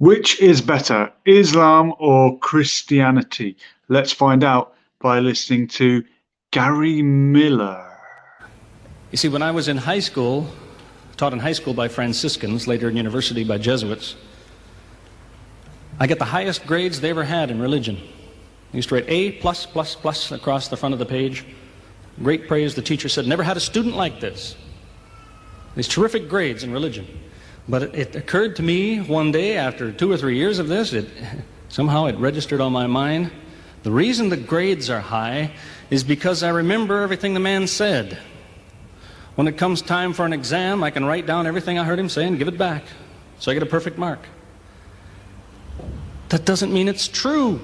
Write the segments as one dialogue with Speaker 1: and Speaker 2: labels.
Speaker 1: Which is better, Islam or Christianity? Let's find out by listening to Gary Miller.
Speaker 2: You see, when I was in high school, taught in high school by Franciscans, later in university by Jesuits, I got the highest grades they ever had in religion. I used to write A+++ across the front of the page. Great praise. The teacher said, never had a student like this. These terrific grades in religion. But it occurred to me one day after 2 or 3 years of this, somehow it registered on my mind. The reason the grades are high is because I remember everything the man said. When it comes time for an exam, I can write down everything I heard him say and give it back. So I get a perfect mark. That doesn't mean it's true.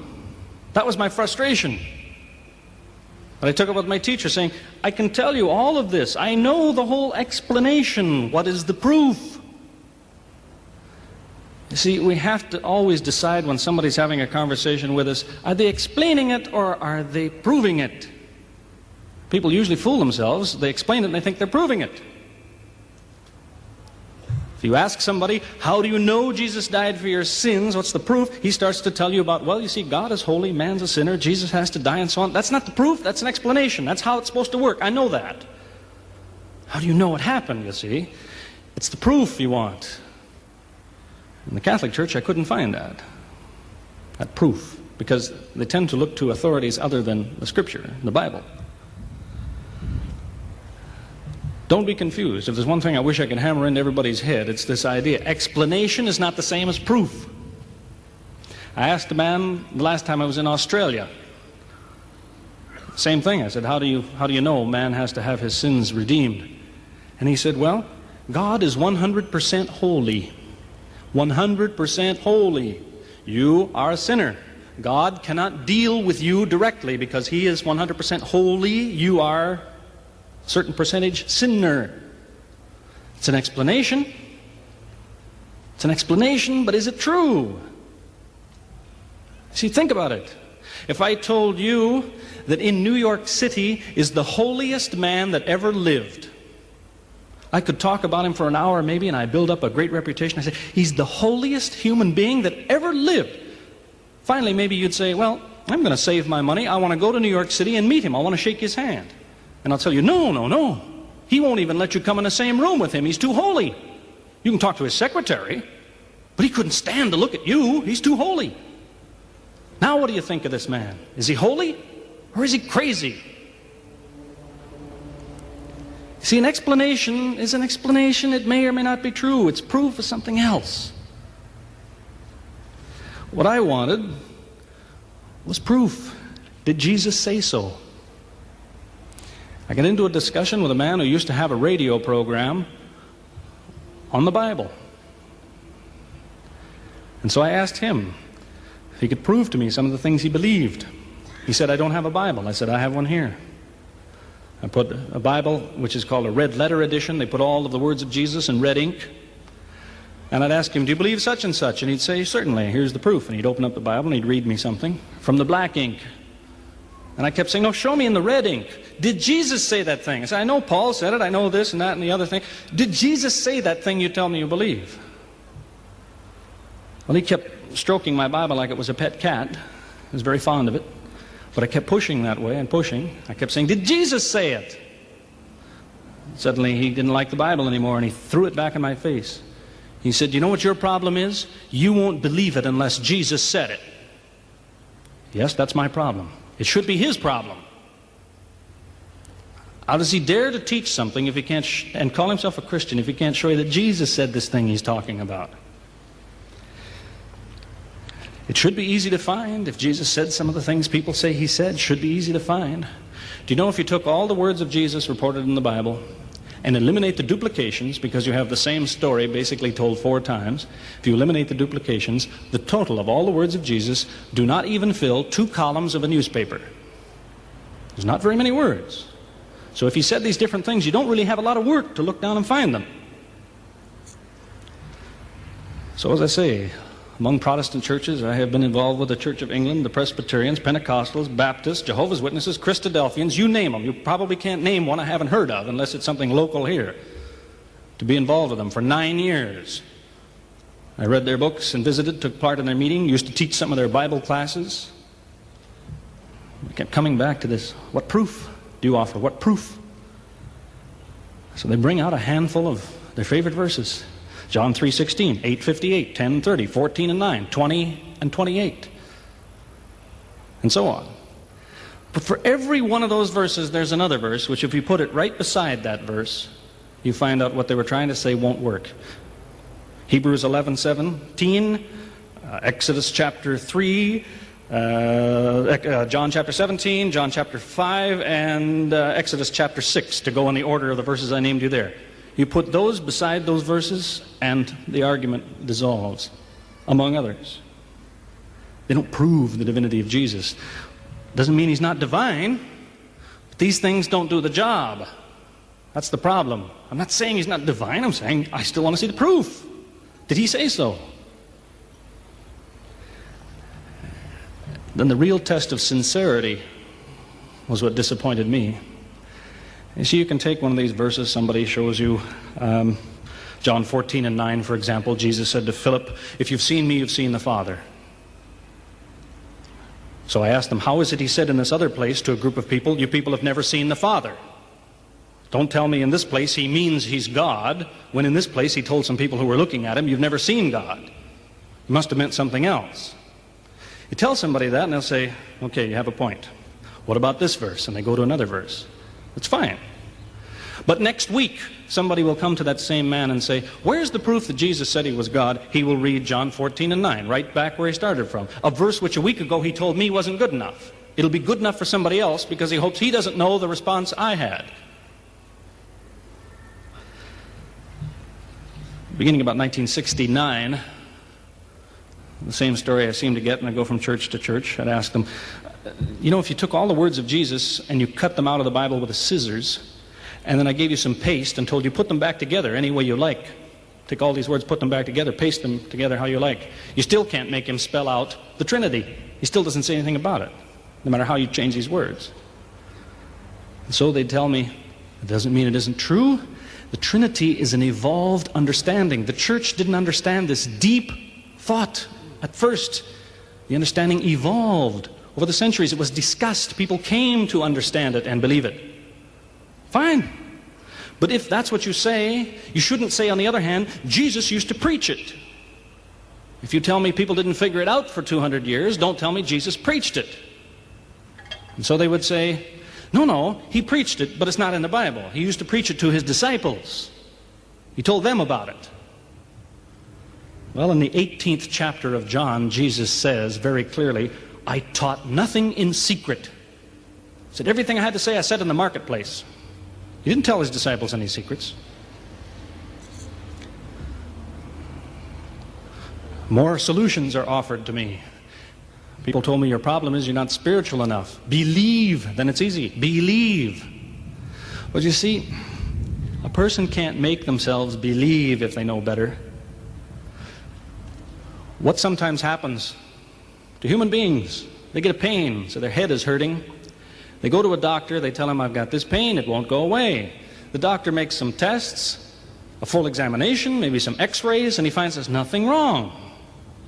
Speaker 2: That was my frustration. But I took it with my teacher saying, I can tell you all of this. I know the whole explanation. What is the proof? You see, we have to always decide when somebody's having a conversation with us, are they explaining it or are they proving it? People usually fool themselves. They explain it and they think they're proving it. If you ask somebody, how do you know Jesus died for your sins? What's the proof? He starts to tell you about, well, you see, God is holy, man's a sinner, Jesus has to die and so on. That's not the proof, that's an explanation. That's how it's supposed to work. I know that. How do you know what happened, you see? It's the proof you want. In the Catholic Church, I couldn't find that proof, because they tend to look to authorities other than the Scripture, the Bible. Don't be confused. If there's one thing I wish I could hammer into everybody's head, it's this idea. Explanation is not the same as proof. I asked a man the last time I was in Australia. Same thing. I said, how do you know man has to have his sins redeemed? And he said, well, God is 100% holy. 100% holy. You are a sinner. God cannot deal with you directly because He is 100% holy. You are a certain percentage sinner. It's an explanation. It's an explanation, but is it true? See, think about it. If I told you that in New York City is the holiest man that ever lived, I could talk about him for an hour maybe, and I build up a great reputation. I say, he's the holiest human being that ever lived. Finally, maybe you'd say, well, I'm going to save my money. I want to go to New York City and meet him. I want to shake his hand. And I'll tell you, no. He won't even let you come in the same room with him. He's too holy. You can talk to his secretary, but he couldn't stand to look at you. He's too holy. Now what do you think of this man? Is he holy or is he crazy? See, an explanation is an explanation. It may or may not be true. Its proof is something else. What I wanted was proof. Did Jesus say so? I got into a discussion with a man who used to have a radio program on the Bible. And so I asked him if he could prove to me some of the things he believed. He said, I don't have a Bible. I said, I have one here. I put a Bible, which is called a red letter edition. They put all of the words of Jesus in red ink. And I'd ask him, do you believe such and such? And he'd say, certainly, here's the proof. And he'd open up the Bible and he'd read me something from the black ink. And I kept saying, no, show me in the red ink. Did Jesus say that thing? I said, I know Paul said it. I know this and that and the other thing. Did Jesus say that thing you tell me you believe? Well, he kept stroking my Bible like it was a pet cat. He was very fond of it. But I kept pushing that way and pushing. I kept saying, did Jesus say it? Suddenly he didn't like the Bible anymore and he threw it back in my face. He said, you know what your problem is? You won't believe it unless Jesus said it. Yes, that's my problem. It should be his problem. How does he dare to teach something if he can't and call himself a Christian if he can't show you that Jesus said this thing he's talking about? It should be easy to find. If Jesus said some of the things people say he said, it should be easy to find. Do you know if you took all the words of Jesus reported in the Bible and eliminate the duplications, because you have the same story basically told 4 times, if you eliminate the duplications, the total of all the words of Jesus do not even fill 2 columns of a newspaper. There's not very many words. So if he said these different things, you don't really have a lot of work to look down and find them. So as I say, among Protestant churches, I have been involved with the Church of England, the Presbyterians, Pentecostals, Baptists, Jehovah's Witnesses, Christadelphians, you name them. You probably can't name one I haven't heard of unless it's something local here. To be involved with them for 9 years. I read their books and visited, took part in their meeting, used to teach some of their Bible classes. I kept coming back to this. What proof do you offer? What proof? So they bring out a handful of their favorite verses. John 3:16, 8:58, 10:30, 14 and 9, 20 and 28, and so on. But for every one of those verses, there's another verse, which if you put it right beside that verse, you find out what they were trying to say won't work. Hebrews 11:17, Exodus chapter 3, John chapter 17, John chapter 5, and Exodus chapter 6, to go in the order of the verses I named you there. You put those beside those verses, and the argument dissolves, among others. They don't prove the divinity of Jesus. Doesn't mean he's not divine, but these things don't do the job. That's the problem. I'm not saying he's not divine, I'm saying I still want to see the proof. Did he say so? Then the real test of sincerity was what disappointed me. You see, you can take one of these verses, somebody shows you, John 14 and 9, for example, Jesus said to Philip, "If you've seen me, you've seen the Father." So I asked him, how is it he said in this other place to a group of people, "You people have never seen the Father"? Don't tell me in this place he means he's God, when in this place he told some people who were looking at him, "You've never seen God." He must have meant something else. You tell somebody that and they'll say, "Okay, you have a point. What about this verse?" And they go to another verse. It's fine. But next week, somebody will come to that same man and say, "Where's the proof that Jesus said he was God?" He will read John 14 and 9, right back where he started from. A verse which a week ago he told me wasn't good enough. It'll be good enough for somebody else because he hopes he doesn't know the response I had. Beginning about 1969, the same story I seem to get when I go from church to church. I'd ask them, you know, if you took all the words of Jesus and you cut them out of the Bible with a scissors, and then I gave you some paste and told you put them back together any way you like. Take all these words, put them back together, paste them together how you like. You still can't make him spell out the Trinity. He still doesn't say anything about it, no matter how you change these words. And so they tell me, it doesn't mean it isn't true. The Trinity is an evolved understanding. The church didn't understand this deep thought at first. The understanding evolved over the centuries. It was discussed. People came to understand it and believe it. Fine. But if that's what you say, you shouldn't say, on the other hand, Jesus used to preach it. If you tell me people didn't figure it out for 200 years, don't tell me Jesus preached it. And so they would say, no, he preached it, but it's not in the Bible. He used to preach it to his disciples. He told them about it. Well, in the 18th chapter of John, Jesus says very clearly, "I taught nothing in secret." He said, everything I had to say, I said in the marketplace. He didn't tell his disciples any secrets. More solutions are offered to me. People told me, your problem is you're not spiritual enough. Believe, then it's easy. Believe. But you see, a person can't make themselves believe if they know better. What sometimes happens to human beings, they get a pain, so their head is hurting. They go to a doctor, they tell him, I've got this pain, it won't go away. The doctor makes some tests, a full examination, maybe some x-rays, and he finds there's nothing wrong.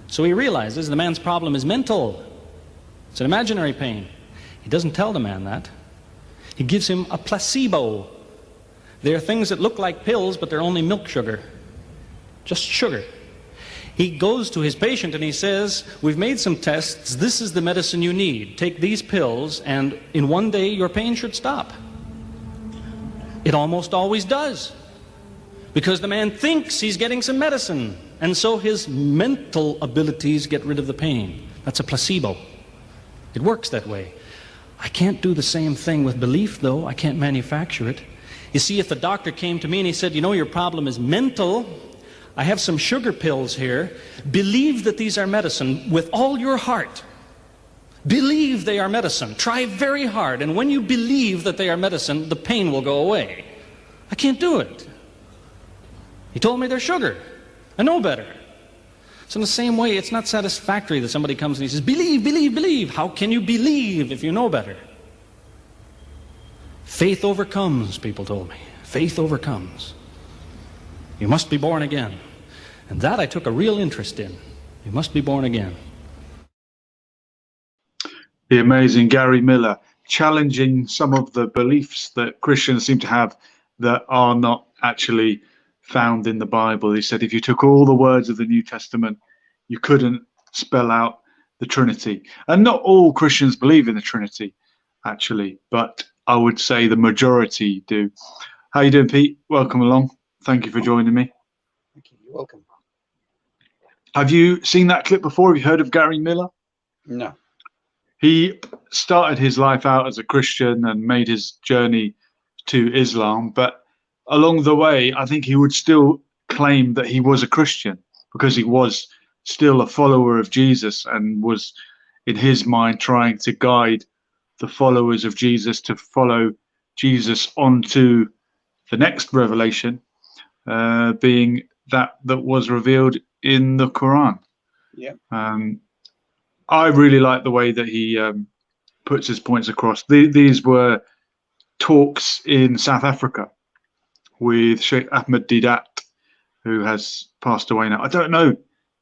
Speaker 2: So he realizes the man's problem is mental. It's an imaginary pain. He doesn't tell the man that. He gives him a placebo. There are things that look like pills, but they're only milk sugar. Just sugar. He goes to his patient and he says, we've made some tests, this is the medicine you need. Take these pills and in one day your pain should stop. It almost always does. Because the man thinks he's getting some medicine. And so his mental abilities get rid of the pain. That's a placebo. It works that way. I can't do the same thing with belief, though. I can't manufacture it. You see, if the doctor came to me and he said, you know, your problem is mental. I have some sugar pills here. Believe that these are medicine with all your heart. Believe they are medicine. Try very hard. And when you believe that they are medicine, the pain will go away. I can't do it. He told me they're sugar. I know better. So in the same way, it's not satisfactory that somebody comes and he says, believe, believe, believe. How can you believe if you know better? Faith overcomes, people told me. Faith overcomes. You must be born again. And that I took a real interest in. You must be born again.
Speaker 1: The amazing Gary Miller, challenging some of the beliefs that Christians seem to have that are not actually found in the Bible. He said if you took all the words of the New Testament, you couldn't spell out the Trinity. And not all Christians believe in the Trinity, actually, but I would say the majority do. How you doing, Pete? Welcome along. Thank you for joining me.
Speaker 3: Thank you. You're welcome.
Speaker 1: Have you seen that clip before? Have you heard of Gary Miller?
Speaker 3: No.
Speaker 1: He started his life out as a Christian and made his journey to Islam, but along the way, I think he would still claim that he was a Christian because he was still a follower of Jesus and was, in his mind, trying to guide the followers of Jesus to follow Jesus onto the next revelation, being that was revealed in the Quran.
Speaker 3: Yeah.
Speaker 1: I really like the way that he puts his points across. These were talks in South Africa with Sheikh Ahmed Didat, who has passed away now. I don't know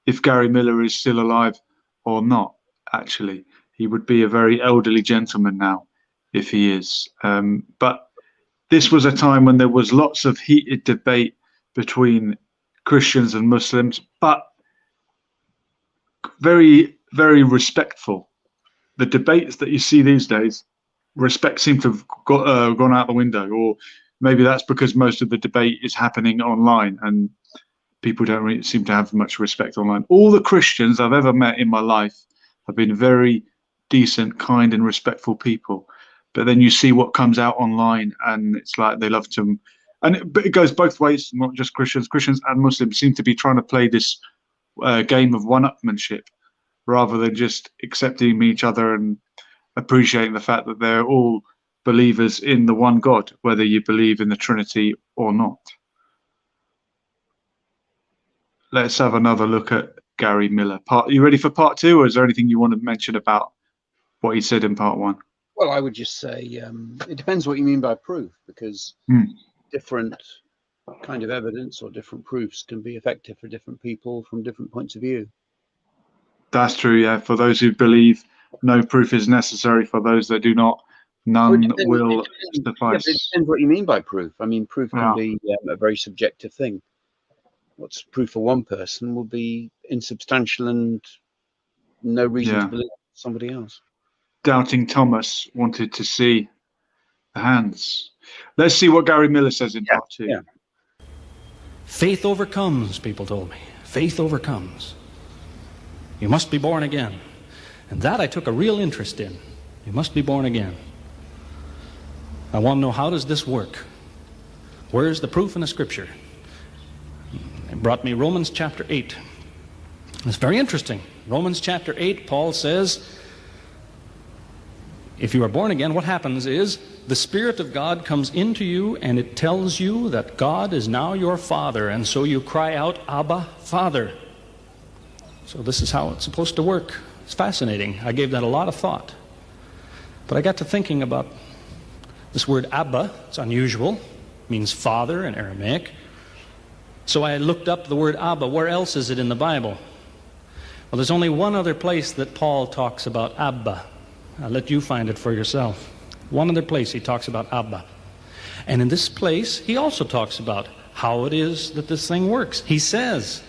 Speaker 1: if Gary Miller is still alive or not, actually. He would be a very elderly gentleman now if he is. But this was a time when there was lots of heated debate between Christians and Muslims, but very, very respectful. The debates that you see these days, respect seems to have gone out the window, or maybe that's because most of the debate is happening online and people don't really seem to have much respect online. All the Christians I've ever met in my life have been very decent, kind and respectful people. But then you see what comes out online and it's like they love to, but it goes both ways, not just Christians. Christians and Muslims seem to be trying to play this game of one-upmanship rather than just accepting each other and appreciating the fact that they're all believers in the one God, whether you believe in the Trinity or not. Let's have another look at Gary Miller. You ready for part two, or is there anything you want to mention about what he said in part one?
Speaker 3: Well, I would just say it depends what you mean by proof, because different kind of evidence or different proofs can be effective for different people from different points of view.
Speaker 1: That's true, yeah. For those who believe no proof is necessary, for those that do not, none will suffice.
Speaker 3: Yeah, it depends what you mean by proof. I mean, proof can be a very subjective thing. What's proof for one person will be insubstantial and no reason to believe somebody else.
Speaker 1: Doubting Thomas wanted to see the hands. Let's see what Gary Miller says in part two.
Speaker 3: Yeah.
Speaker 2: Faith overcomes, people told me. Faith overcomes. You must be born again. And that I took a real interest in. You must be born again. I want to know, how does this work? Where's the proof in the scripture? It brought me Romans chapter 8. It's very interesting. Romans chapter 8, Paul says, if you are born again, what happens is the Spirit of God comes into you and it tells you that God is now your Father, and so you cry out, Abba, Father. So this is how it's supposed to work. It's fascinating. I gave that a lot of thought. But I got to thinking about this word Abba. It's unusual. It means father in Aramaic. So I looked up the word Abba. Where else is it in the Bible? Well, there's only one other place that Paul talks about Abba. I'll let you find it for yourself. One other place he talks about Abba. And in this place, he also talks about how it is that this thing works. He says,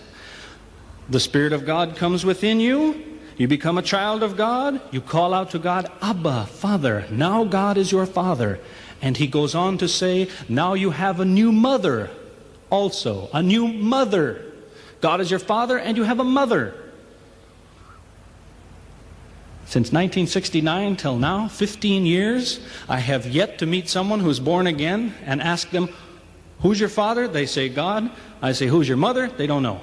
Speaker 2: the Spirit of God comes within you. You become a child of God. You call out to God, Abba, Father. Now God is your Father. And he goes on to say, now you have a new mother also. A new mother. God is your Father and you have a mother. Since 1969 till now, 15 years, I have yet to meet someone who's born again and ask them, who's your father? They say God. I say, who's your mother? They don't know.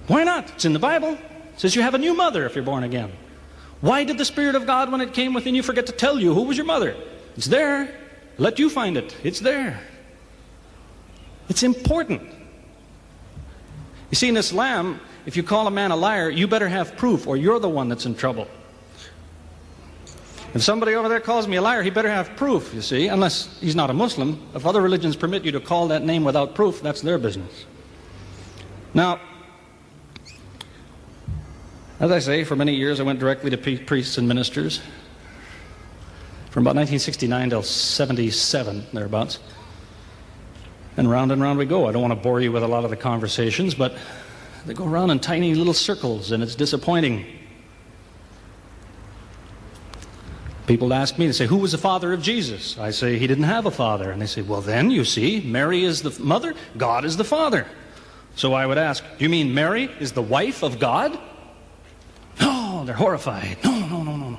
Speaker 2: Why not? It's in the Bible. It says you have a new mother if you're born again. Why did the Spirit of God, when it came within you, forget to tell you who was your mother? It's there. Let you find it. It's there. It's important. You see, in Islam, if you call a man a liar, you better have proof, or you're the one that's in trouble. If somebody over there calls me a liar, he better have proof, you see, unless he's not a Muslim. If other religions permit you to call that name without proof, that's their business. Now, as I say, for many years I went directly to priests and ministers. From about 1969 till 77, thereabouts. And round we go. I don't want to bore you with a lot of the conversations, but they go around in tiny little circles, and it's disappointing. People ask me, they say, who was the father of Jesus? I say, he didn't have a father. And they say, well then, you see, Mary is the mother, God is the father. So I would ask, do you mean Mary is the wife of God? No, they're horrified. No.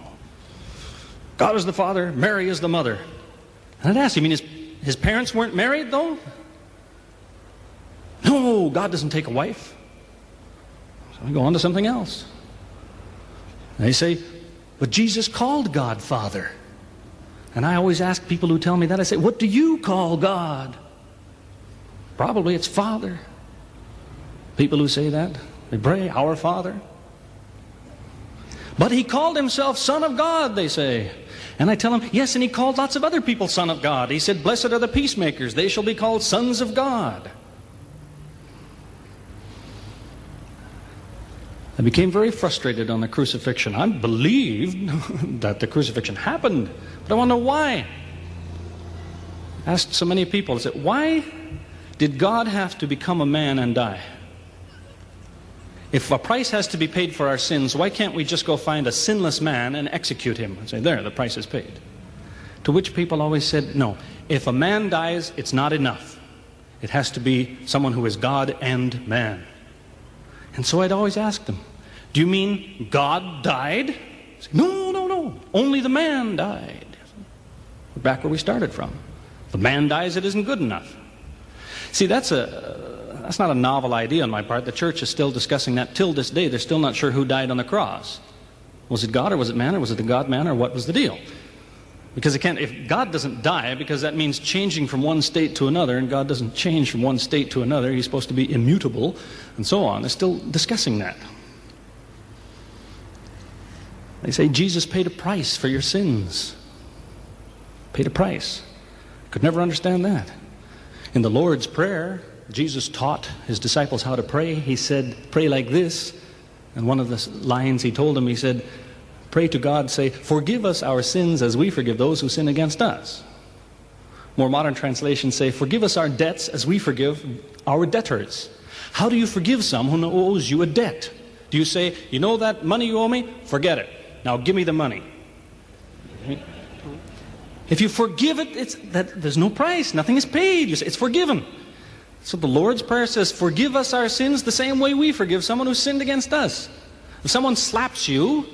Speaker 2: God is the father, Mary is the mother. And I'd ask, you mean his parents weren't married though? No, God doesn't take a wife. So we go on to something else. They say, but Jesus called God Father. And I always ask people who tell me that, I say, what do you call God? Probably it's Father. People who say that, they pray, Our Father. But he called himself Son of God, they say. And I tell them, yes, and he called lots of other people Son of God. He said, blessed are the peacemakers, they shall be called sons of God. I became very frustrated on the crucifixion. I believed that the crucifixion happened, but I want to know why. I asked so many people, I said, why did God have to become a man and die? If a price has to be paid for our sins, why can't we just go find a sinless man and execute him and say, there, the price is paid? To which people always said, no, if a man dies, it's not enough. It has to be someone who is God and man. And so I'd always ask them, do you mean God died? Say, no, only the man died. We're back where we started from. If the man dies, it isn't good enough. See, that's not a novel idea on my part. The church is still discussing that till this day. They're still not sure who died on the cross. Was it God or was it man, or was it the God-man, or what was the deal? Because if God doesn't die, because that means changing from one state to another, and God doesn't change from one state to another, he's supposed to be immutable, and so on. They're still discussing that. They say Jesus paid a price for your sins. Paid a price. Could never understand that. In the Lord's Prayer, Jesus taught his disciples how to pray. He said, pray like this. And one of the lines he told them, he said, pray to God, say, forgive us our sins as we forgive those who sin against us. More modern translations say, forgive us our debts as we forgive our debtors. How do you forgive someone who owes you a debt? Do you say, you know that money you owe me? Forget it. Now give me the money. If you forgive it, there's no price. Nothing is paid. You say, it's forgiven. So the Lord's Prayer says, forgive us our sins the same way we forgive someone who sinned against us. If someone slaps you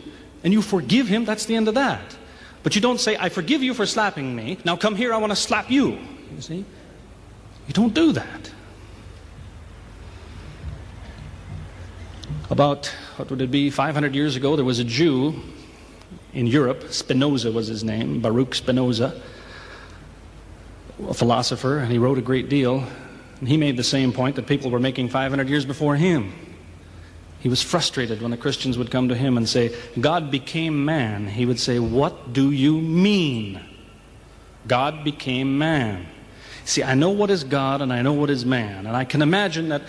Speaker 2: and you forgive him, that's the end of that. But you don't say, I forgive you for slapping me. Now come here, I want to slap you. You see? You don't do that. About, what would it be, 500 years ago, there was a Jew in Europe. Spinoza was his name, Baruch Spinoza, a philosopher, and he wrote a great deal. And he made the same point that people were making 500 years before him. He was frustrated when the Christians would come to him and say, God became man. He would say, what do you mean? God became man. See, I know what is God and I know what is man. And I can imagine that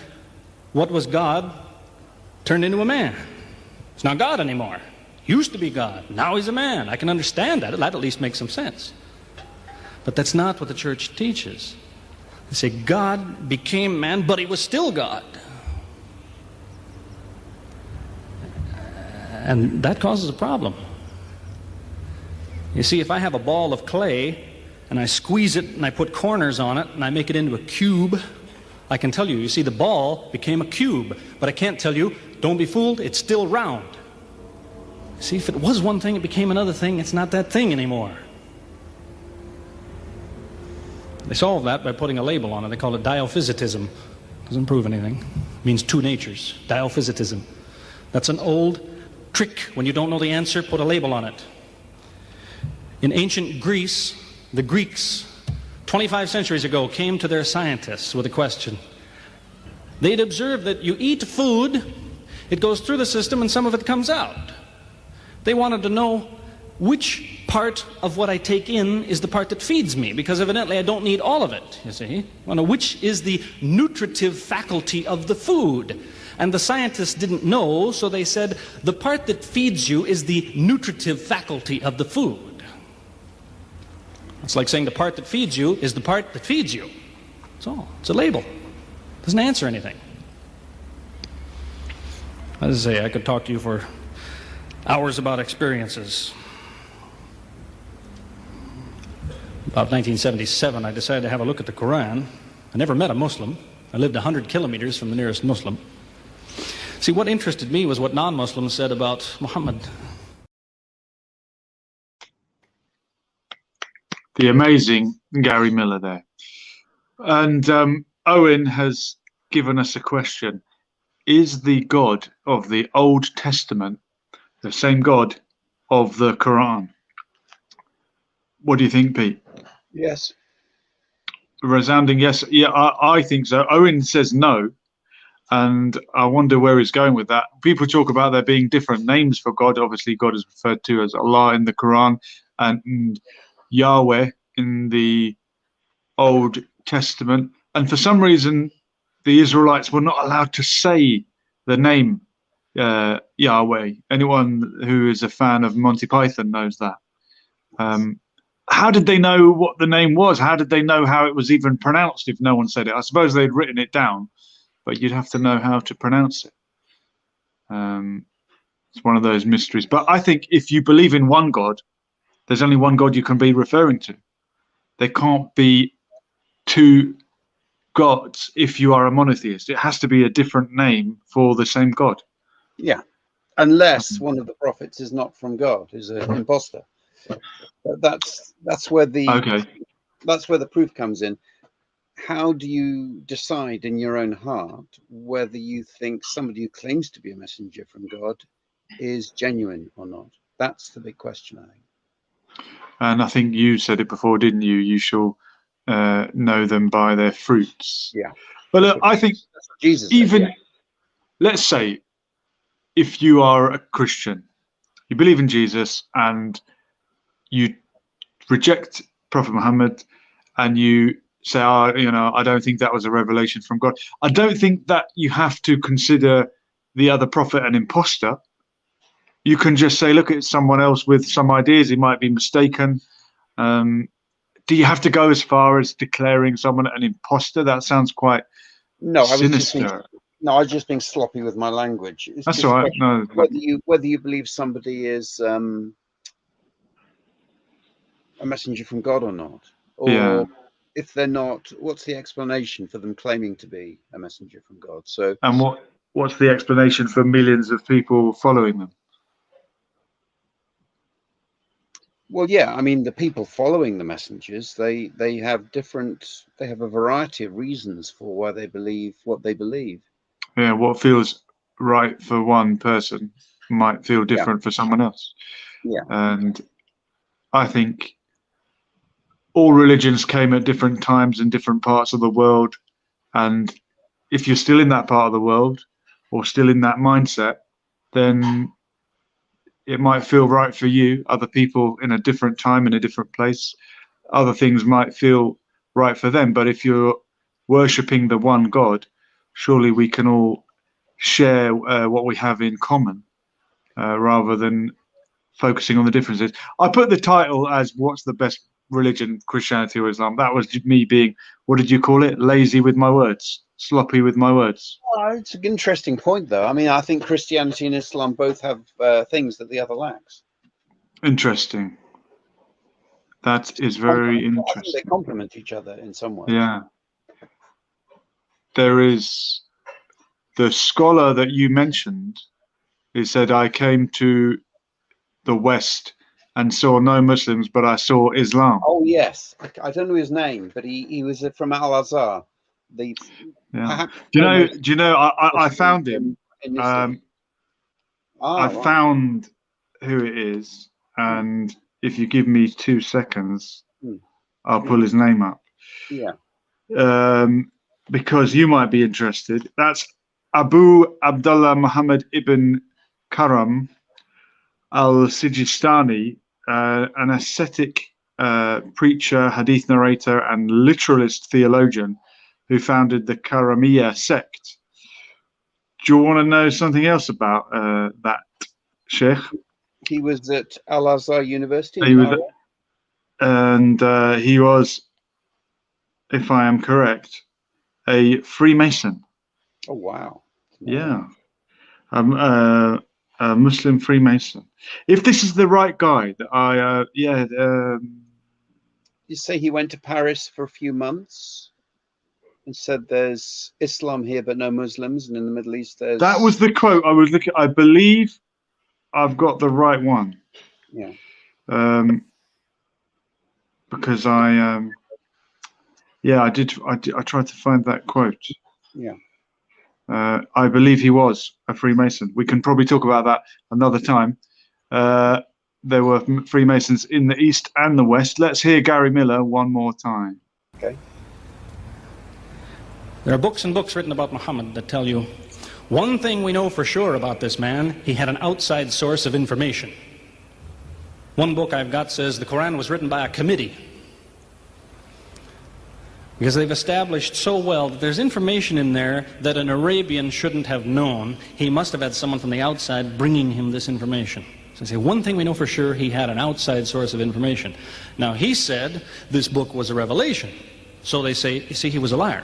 Speaker 2: what was God turned into a man. It's not God anymore. He used to be God. Now he's a man. I can understand that. That at least makes some sense. But that's not what the church teaches. They say God became man, but he was still God. And that causes a problem. You see, if I have a ball of clay and I squeeze it and I put corners on it and I make it into a cube, I can tell you, you see, the ball became a cube, but I can't tell you, don't be fooled, it's still round. See, if it was one thing, it became another thing, it's not that thing anymore. They solve that by putting a label on it. They call it diophysitism. Doesn't prove anything. It means two natures, diophysitism. That's an old trick. When you don't know the answer, put a label on it. In ancient Greece, the Greeks, 25 centuries ago, came to their scientists with a question. They'd observed that you eat food, it goes through the system and some of it comes out. They wanted to know which part of what I take in is the part that feeds me, because evidently I don't need all of it, you see. Well, now, which is the nutritive faculty of the food? And the scientists didn't know, so they said the part that feeds you is the nutritive faculty of the food. It's like saying the part that feeds you is the part that feeds you. That's all. It's a label. It doesn't answer anything. As I say, I could talk to you for hours about experiences. About 1977, I decided to have a look at the Quran. I never met a Muslim. I lived 100 kilometers from the nearest Muslim. See, what interested me was what non-Muslims said about Muhammad.
Speaker 1: The amazing Gary Miller there. And Owen has given us a question. Is the God of the Old Testament the same God of the Quran? What do you think, Pete?
Speaker 3: Yes.
Speaker 1: Resounding yes. Yeah, I think so. Owen says no. And I wonder where he's going with that. People talk about there being different names for God. Obviously, God is referred to as Allah in the Quran and Yahweh in the Old Testament. And for some reason, the Israelites were not allowed to say the name Yahweh. Anyone who is a fan of Monty Python knows that. How did they know what the name was? How did they know how it was even pronounced if no one said it? I suppose they'd written it down, but you'd have to know how to pronounce it. It's one of those mysteries. But I think if you believe in one God, there's only one God you can be referring to. There can't be two gods if you are a monotheist. It has to be a different name for the same God.
Speaker 3: Yeah, unless one of the prophets is not from God, is an imposter. That's where the proof comes in. How do you decide in your own heart whether you think somebody who claims to be a messenger from God is genuine or not? That's the big question, I think.
Speaker 1: And I think you said it before, didn't you? You shall know them by their fruits.
Speaker 3: Yeah.
Speaker 1: But look, I think
Speaker 3: Jesus
Speaker 1: even,
Speaker 3: said, yeah.
Speaker 1: Let's say, if you are a Christian, you believe in Jesus and you reject Prophet Muhammad and you say, I don't think that was a revelation from God. I don't think that you have to consider the other prophet an imposter. You can just say, look, it's someone else with some ideas. He might be mistaken. Do you have to go as far as declaring someone an imposter? That sounds quite sinister.
Speaker 3: I was just being sloppy with my language.
Speaker 1: That's all right. No,
Speaker 3: whether you believe somebody is a messenger from God or not, or if they're not, what's the explanation for them claiming to be a messenger from God? So,
Speaker 1: and what's the explanation for millions of people following them?
Speaker 3: Well, yeah, I mean, the people following the messengers, they have a variety of reasons for why they believe what they believe.
Speaker 1: Yeah, what feels right for one person might feel different for someone else.
Speaker 3: Yeah.
Speaker 1: And I think all religions came at different times in different parts of the world. And if you're still in that part of the world or still in that mindset, then it might feel right for you. Other people in a different time, in a different place, other things might feel right for them. But if you're worshipping the one God, surely we can all share what we have in common rather than focusing on the differences. I put the title as what's the best religion, Christianity or Islam? That was me being, what did you call it? Lazy with my words, sloppy with my words.
Speaker 3: Oh, it's an interesting point, though. I mean, I think Christianity and Islam both have things that the other lacks.
Speaker 1: Interesting. That is very interesting.
Speaker 3: I think they complement each other in some way.
Speaker 1: Yeah. There is the scholar that you mentioned. He said, I came to the West and saw no Muslims, but I saw Islam.
Speaker 3: Oh, yes. I don't know his name, but he was from Al-Azhar.
Speaker 1: Do you know, I found him. I found who it is. And if you give me 2 seconds, I'll pull his name up.
Speaker 3: Yeah.
Speaker 1: Because you might be interested. That's Abu Abdullah Muhammad ibn Karam al-Sijistani. an ascetic preacher, hadith narrator, and literalist theologian who founded the Karamiya sect. Do you want to know something else about that sheikh?
Speaker 3: He was at Al-Azhar University in
Speaker 1: He was,
Speaker 3: Cairo.
Speaker 1: and he was, if I am correct, a Freemason.
Speaker 3: Oh wow!
Speaker 1: Yeah, a Muslim Freemason. If this is the right guy, that
Speaker 3: you say he went to Paris for a few months and said there's Islam here but no Muslims, and in the Middle East there's...
Speaker 1: That was the quote I was looking. I believe I've got the right one.
Speaker 3: Yeah.
Speaker 1: Because I did. I tried to find that quote.
Speaker 3: Yeah.
Speaker 1: I believe he was a Freemason. We can probably talk about that another time. There were Freemasons in the East and the West. Let's hear Gary Miller one more time.
Speaker 3: Okay.
Speaker 2: There are books and books written about Muhammad that tell you one thing we know for sure about this man: he had an outside source of information. One book I've got says the Quran was written by a committee, because they've established so well that there's information in there that an Arabian shouldn't have known. He must have had someone from the outside bringing him this information. So they say, one thing we know for sure, he had an outside source of information. Now, he said this book was a revelation. So they say, you see, he was a liar.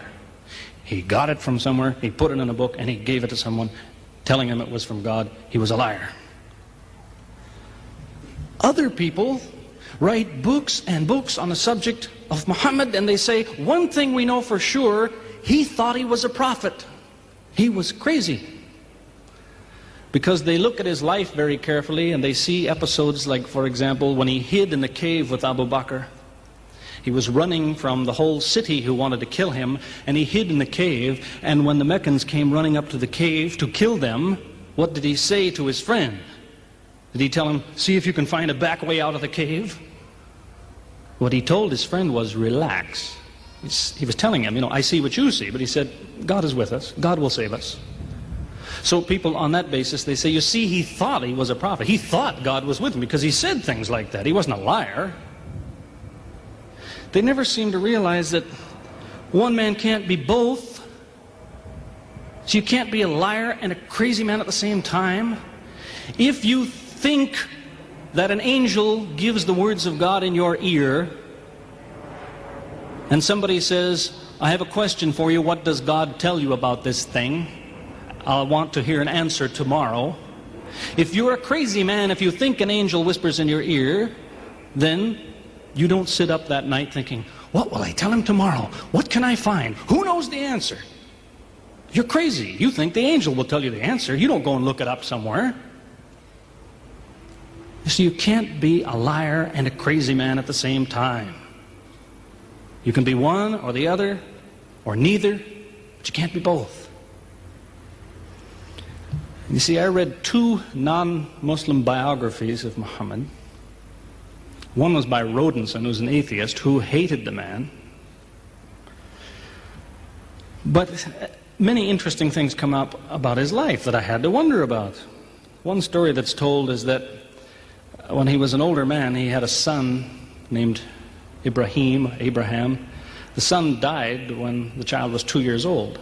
Speaker 2: He got it from somewhere, he put it in a book, and he gave it to someone, telling him it was from God. He was a liar. Other people write books and books on the subject of Muhammad, and they say, one thing we know for sure, he thought he was a prophet. He was crazy. Because they look at his life very carefully, and they see episodes like, for example, when he hid in the cave with Abu Bakr. He was running from the whole city who wanted to kill him, and he hid in the cave, and when the Meccans came running up to the cave to kill them, what did he say to his friend? Did he tell him, see if you can find a back way out of the cave? What he told his friend was, relax. He was telling him, I see what you see, but he said, God is with us. God will save us. So people on that basis, they say, you see, he thought he was a prophet. He thought God was with him because he said things like that. He wasn't a liar. They never seem to realize that one man can't be both. So you can't be a liar and a crazy man at the same time. If you think that an angel gives the words of God in your ear, and somebody says, I have a question for you, what does God tell you about this thing? I want to hear an answer tomorrow. If you're a crazy man, if you think an angel whispers in your ear, then you don't sit up that night thinking, what will I tell him tomorrow? What can I find? Who knows the answer? You're crazy. You think the angel will tell you the answer. You don't go and look it up somewhere. So you can't be a liar and a crazy man at the same time. You can be one or the other, or neither, but you can't be both. You see, I read two non-Muslim biographies of Muhammad. One was by Rodenson, who's an atheist, who hated the man. But many interesting things come up about his life that I had to wonder about. One story that's told is that when he was an older man, he had a son named Abraham. The son died when the child was 2 years old.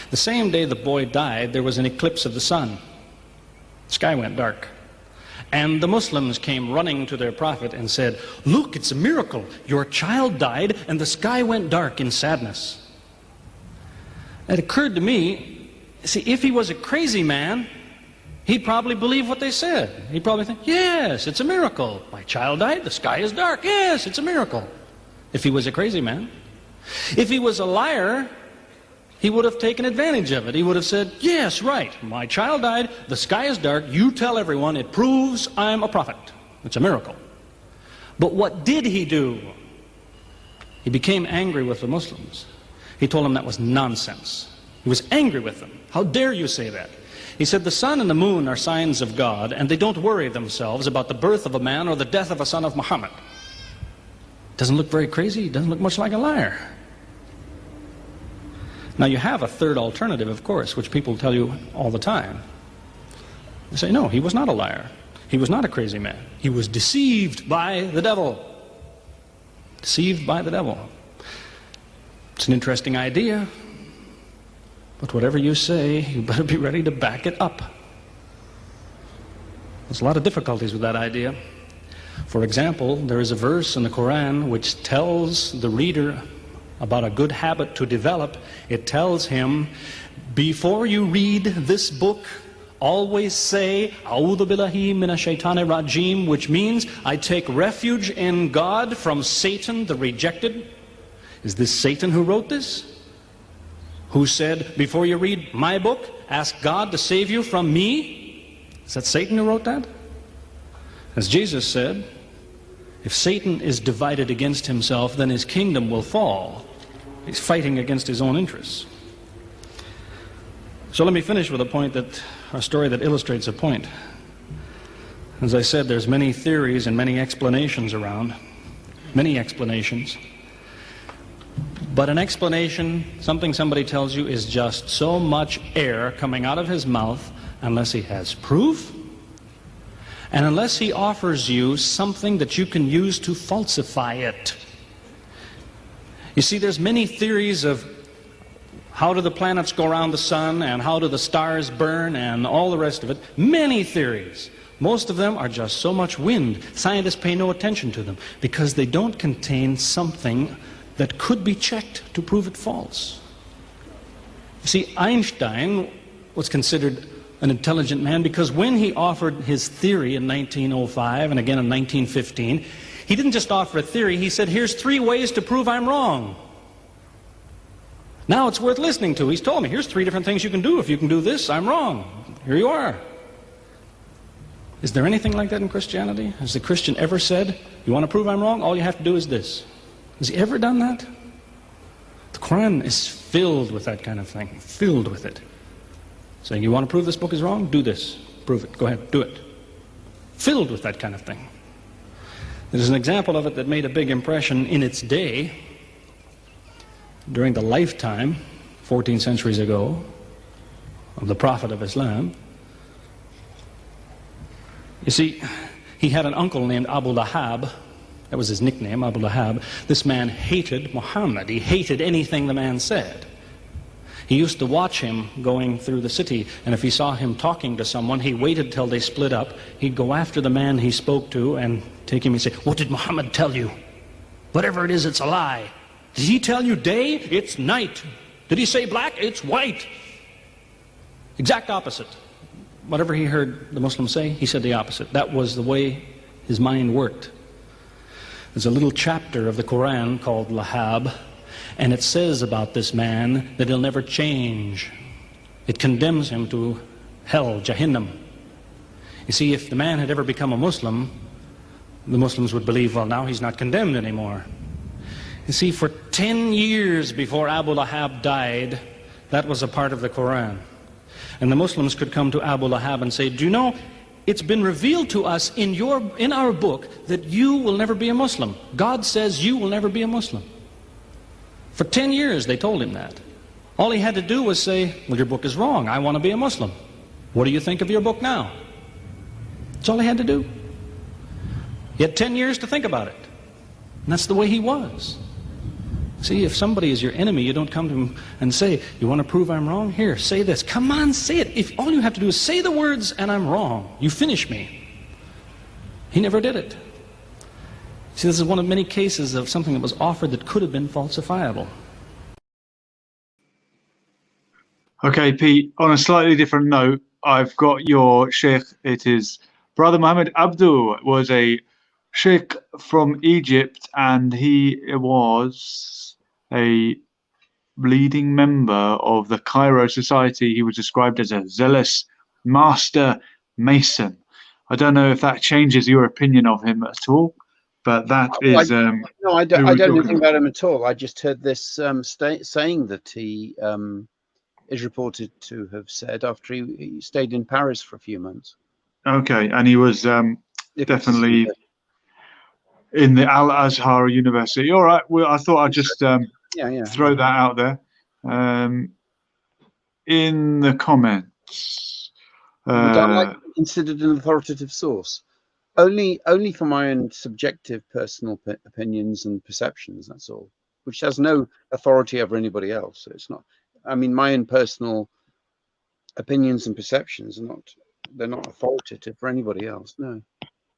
Speaker 2: The same day the boy died, there was an eclipse of the sun. The sky went dark. And the Muslims came running to their prophet and said, look, it's a miracle. Your child died and the sky went dark in sadness. It occurred to me, see, if he was a crazy man, he'd probably believe what they said. He'd probably think, yes, it's a miracle. My child died, the sky is dark. Yes, it's a miracle. If he was a crazy man. If he was a liar, he would have taken advantage of it. He would have said, yes, right, my child died, the sky is dark, you tell everyone, it proves I'm a prophet. It's a miracle. But what did he do? He became angry with the Muslims. He told them that was nonsense. He was angry with them. How dare you say that? He said, the sun and the moon are signs of God, and they don't worry themselves about the birth of a man or the death of a son of Muhammad. Doesn't look very crazy, doesn't look much like a liar. Now you have a third alternative, of course, which people tell you all the time. They say, no, he was not a liar. He was not a crazy man. He was deceived by the devil. Deceived by the devil. It's an interesting idea, but whatever you say, you better be ready to back it up. There's a lot of difficulties with that idea. For example, there is a verse in the Quran which tells the reader about a good habit to develop. It tells him, before you read this book, always say, A'udhu billahi minash shaitani rajim, which means, I take refuge in God from Satan the rejected. Is this Satan who wrote this? Who said, before you read my book, ask God to save you from me? Is that Satan who wrote that? As Jesus said, if Satan is divided against himself, then his kingdom will fall. He's fighting against his own interests. So let me finish with a story that illustrates a point. As I said, there's many theories and many explanations around. Many explanations. But an explanation, something somebody tells you, is just so much air coming out of his mouth unless he has proof and unless he offers you something that you can use to falsify it. You see, there's many theories of how do the planets go around the sun and how do the stars burn and all the rest of it. Many theories. Most of them are just so much wind. Scientists pay no attention to them because they don't contain something that could be checked to prove it false. You see, Einstein was considered an intelligent man because when he offered his theory in 1905 and again in 1915, he didn't just offer a theory, he said, here's 3 ways to prove I'm wrong. Now it's worth listening to. He's told me, here's 3 different things you can do. If you can do this, I'm wrong. Here you are. Is there anything like that in Christianity? Has the Christian ever said, you want to prove I'm wrong? All you have to do is this. Has he ever done that? The Quran is filled with that kind of thing, filled with it. Saying, you want to prove this book is wrong? Do this. Prove it. Go ahead, do it. Filled with that kind of thing. There's an example of it that made a big impression in its day, during the lifetime, 14 centuries ago, of the Prophet of Islam. You see, he had an uncle named Abu Lahab. That was his nickname, Abu Lahab. This man hated Muhammad. He hated anything the man said. He used to watch him going through the city, and if he saw him talking to someone, he waited till they split up. He'd go after the man he spoke to and take him and say, what did Muhammad tell you? Whatever it is, it's a lie. Did he tell you day? It's night. Did he say black? It's white. Exact opposite. Whatever he heard the Muslims say, he said the opposite. That was the way his mind worked. There's a little chapter of the Quran called Lahab, and it says about this man that he'll never change. It condemns him to hell, Jahannam. You see, if the man had ever become a Muslim, the Muslims would believe, well, now he's not condemned anymore. You see, for 10 years before Abu Lahab died, that was a part of the Quran. And the Muslims could come to Abu Lahab and say, do you know, it's been revealed to us in our book that you will never be a Muslim. God says you will never be a Muslim. For 10 years they told him that. All he had to do was say, well, your book is wrong. I want to be a Muslim. What do you think of your book now? That's all he had to do. He had 10 years to think about it. And that's the way he was. See, if somebody is your enemy, you don't come to him and say, you want to prove I'm wrong? Here, say this. Come on, say it. If all you have to do is say the words and I'm wrong, you finish me. He never did it. See, this is one of many cases of something that was offered that could have been falsifiable.
Speaker 1: Okay, Pete, on a slightly different note, I've got your sheikh. It is Brother Muhammad Abdul, was a sheikh from Egypt, and he was a leading member of the Cairo Society. He was described as a zealous master mason. I don't know if that changes your opinion of him at all, but that is...
Speaker 3: no, I don't know anything about him at all. I just heard this saying that he is reported to have said after he stayed in Paris for a few months.
Speaker 1: Okay, and he was definitely in the Al-Azhar University. All right, well, I thought I'd just throw that out there. In the comments,
Speaker 3: Would I like to be considered an authoritative source? Only for my own subjective personal opinions and perceptions, that's all, which has no authority over anybody else. So it's not, I mean, my own personal opinions and perceptions they're not authoritative for anybody else, no.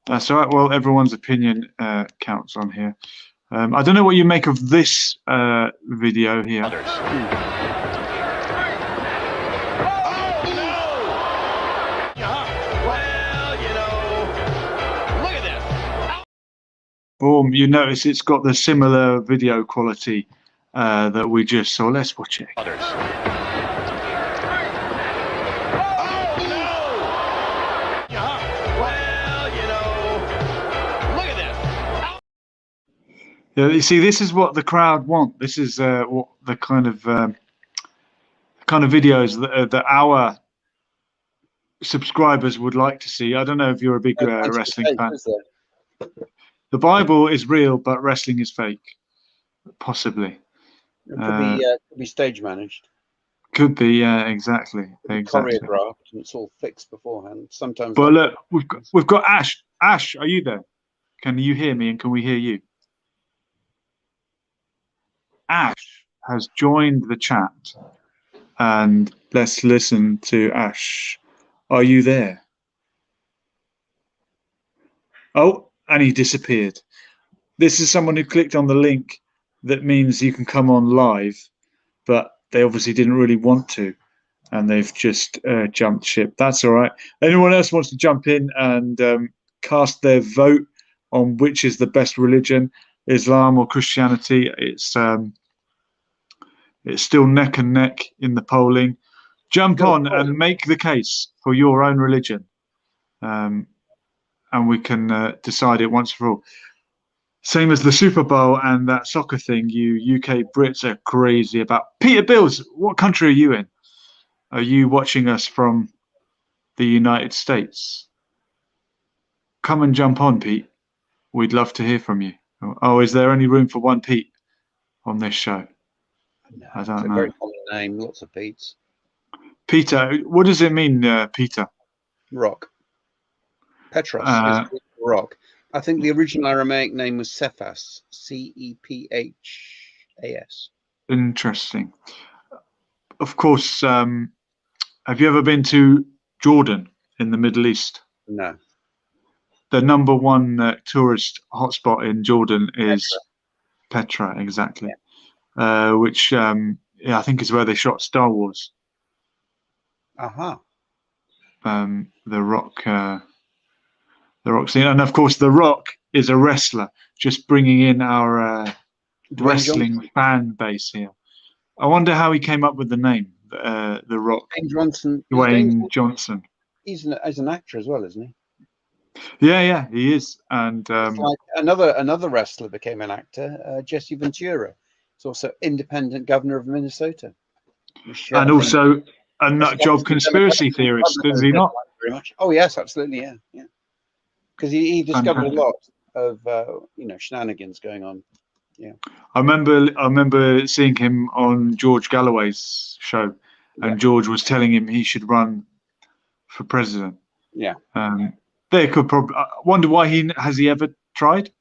Speaker 1: That's all right. Well, everyone's opinion counts on here. I don't know what you make of this video here. Boom, you notice it's got the similar video quality that we just saw. Let's watch it. Yeah, you see, this is what the crowd want. This is what the kind of videos that our subscribers would like to see. I don't know if you're a big wrestling fan. The Bible is real, but wrestling is fake. Possibly.
Speaker 3: It could be stage managed.
Speaker 1: Could be, yeah, exactly.
Speaker 3: Choreographed, and it's all fixed beforehand. Sometimes.
Speaker 1: But look, we've got Ash. Ash, are you there? Can you hear me? And can we hear you? Ash has joined the chat, and let's listen to Ash. Are you there? Oh. And he disappeared. This is someone who clicked on the link that means you can come on live, but they obviously didn't really want to, and they've just jumped ship. That's all right. Anyone else wants to jump in and cast their vote on which is the best religion, Islam or Christianity? It's still neck and neck in the polling. Jump on and make the case for your own religion. And we can decide it once for all. Same as the Super Bowl and that soccer thing. You UK Brits are crazy about. Peter Bills, what country are you in? Are you watching us from the United States? Come and jump on, Pete. We'd love to hear from you. Oh, is there only room for one Pete on this show?
Speaker 3: No,
Speaker 1: I don't know.
Speaker 3: A very common name, lots of Petes.
Speaker 1: Peter, what does it mean, Peter?
Speaker 3: Rock. Petros is rock. I think the original Aramaic name was Cephas, Cephas.
Speaker 1: Interesting. Of course, have you ever been to Jordan in the Middle East?
Speaker 3: No.
Speaker 1: The #1 tourist hotspot in Jordan is Petra, exactly. Yeah. Which I think is where they shot Star Wars.
Speaker 3: Aha.
Speaker 1: The Rock scene, and of course, The Rock is a wrestler. Just bringing in our wrestling fan base here. I wonder how he came up with the name, The Rock. Dwayne Johnson.
Speaker 3: He's an actor as well, isn't he?
Speaker 1: Yeah, he is. And
Speaker 3: like another wrestler became an actor, Jesse Ventura. He's also independent governor of Minnesota.
Speaker 1: And also a nut job conspiracy theorist, is he not?
Speaker 3: Very much. Oh yes, absolutely, yeah. Because he discovered a lot of shenanigans going on. Yeah. I
Speaker 1: remember seeing him on George Galloway's show, and George was telling him he should run for president.
Speaker 3: Yeah.
Speaker 1: They could probably wonder why has he ever tried?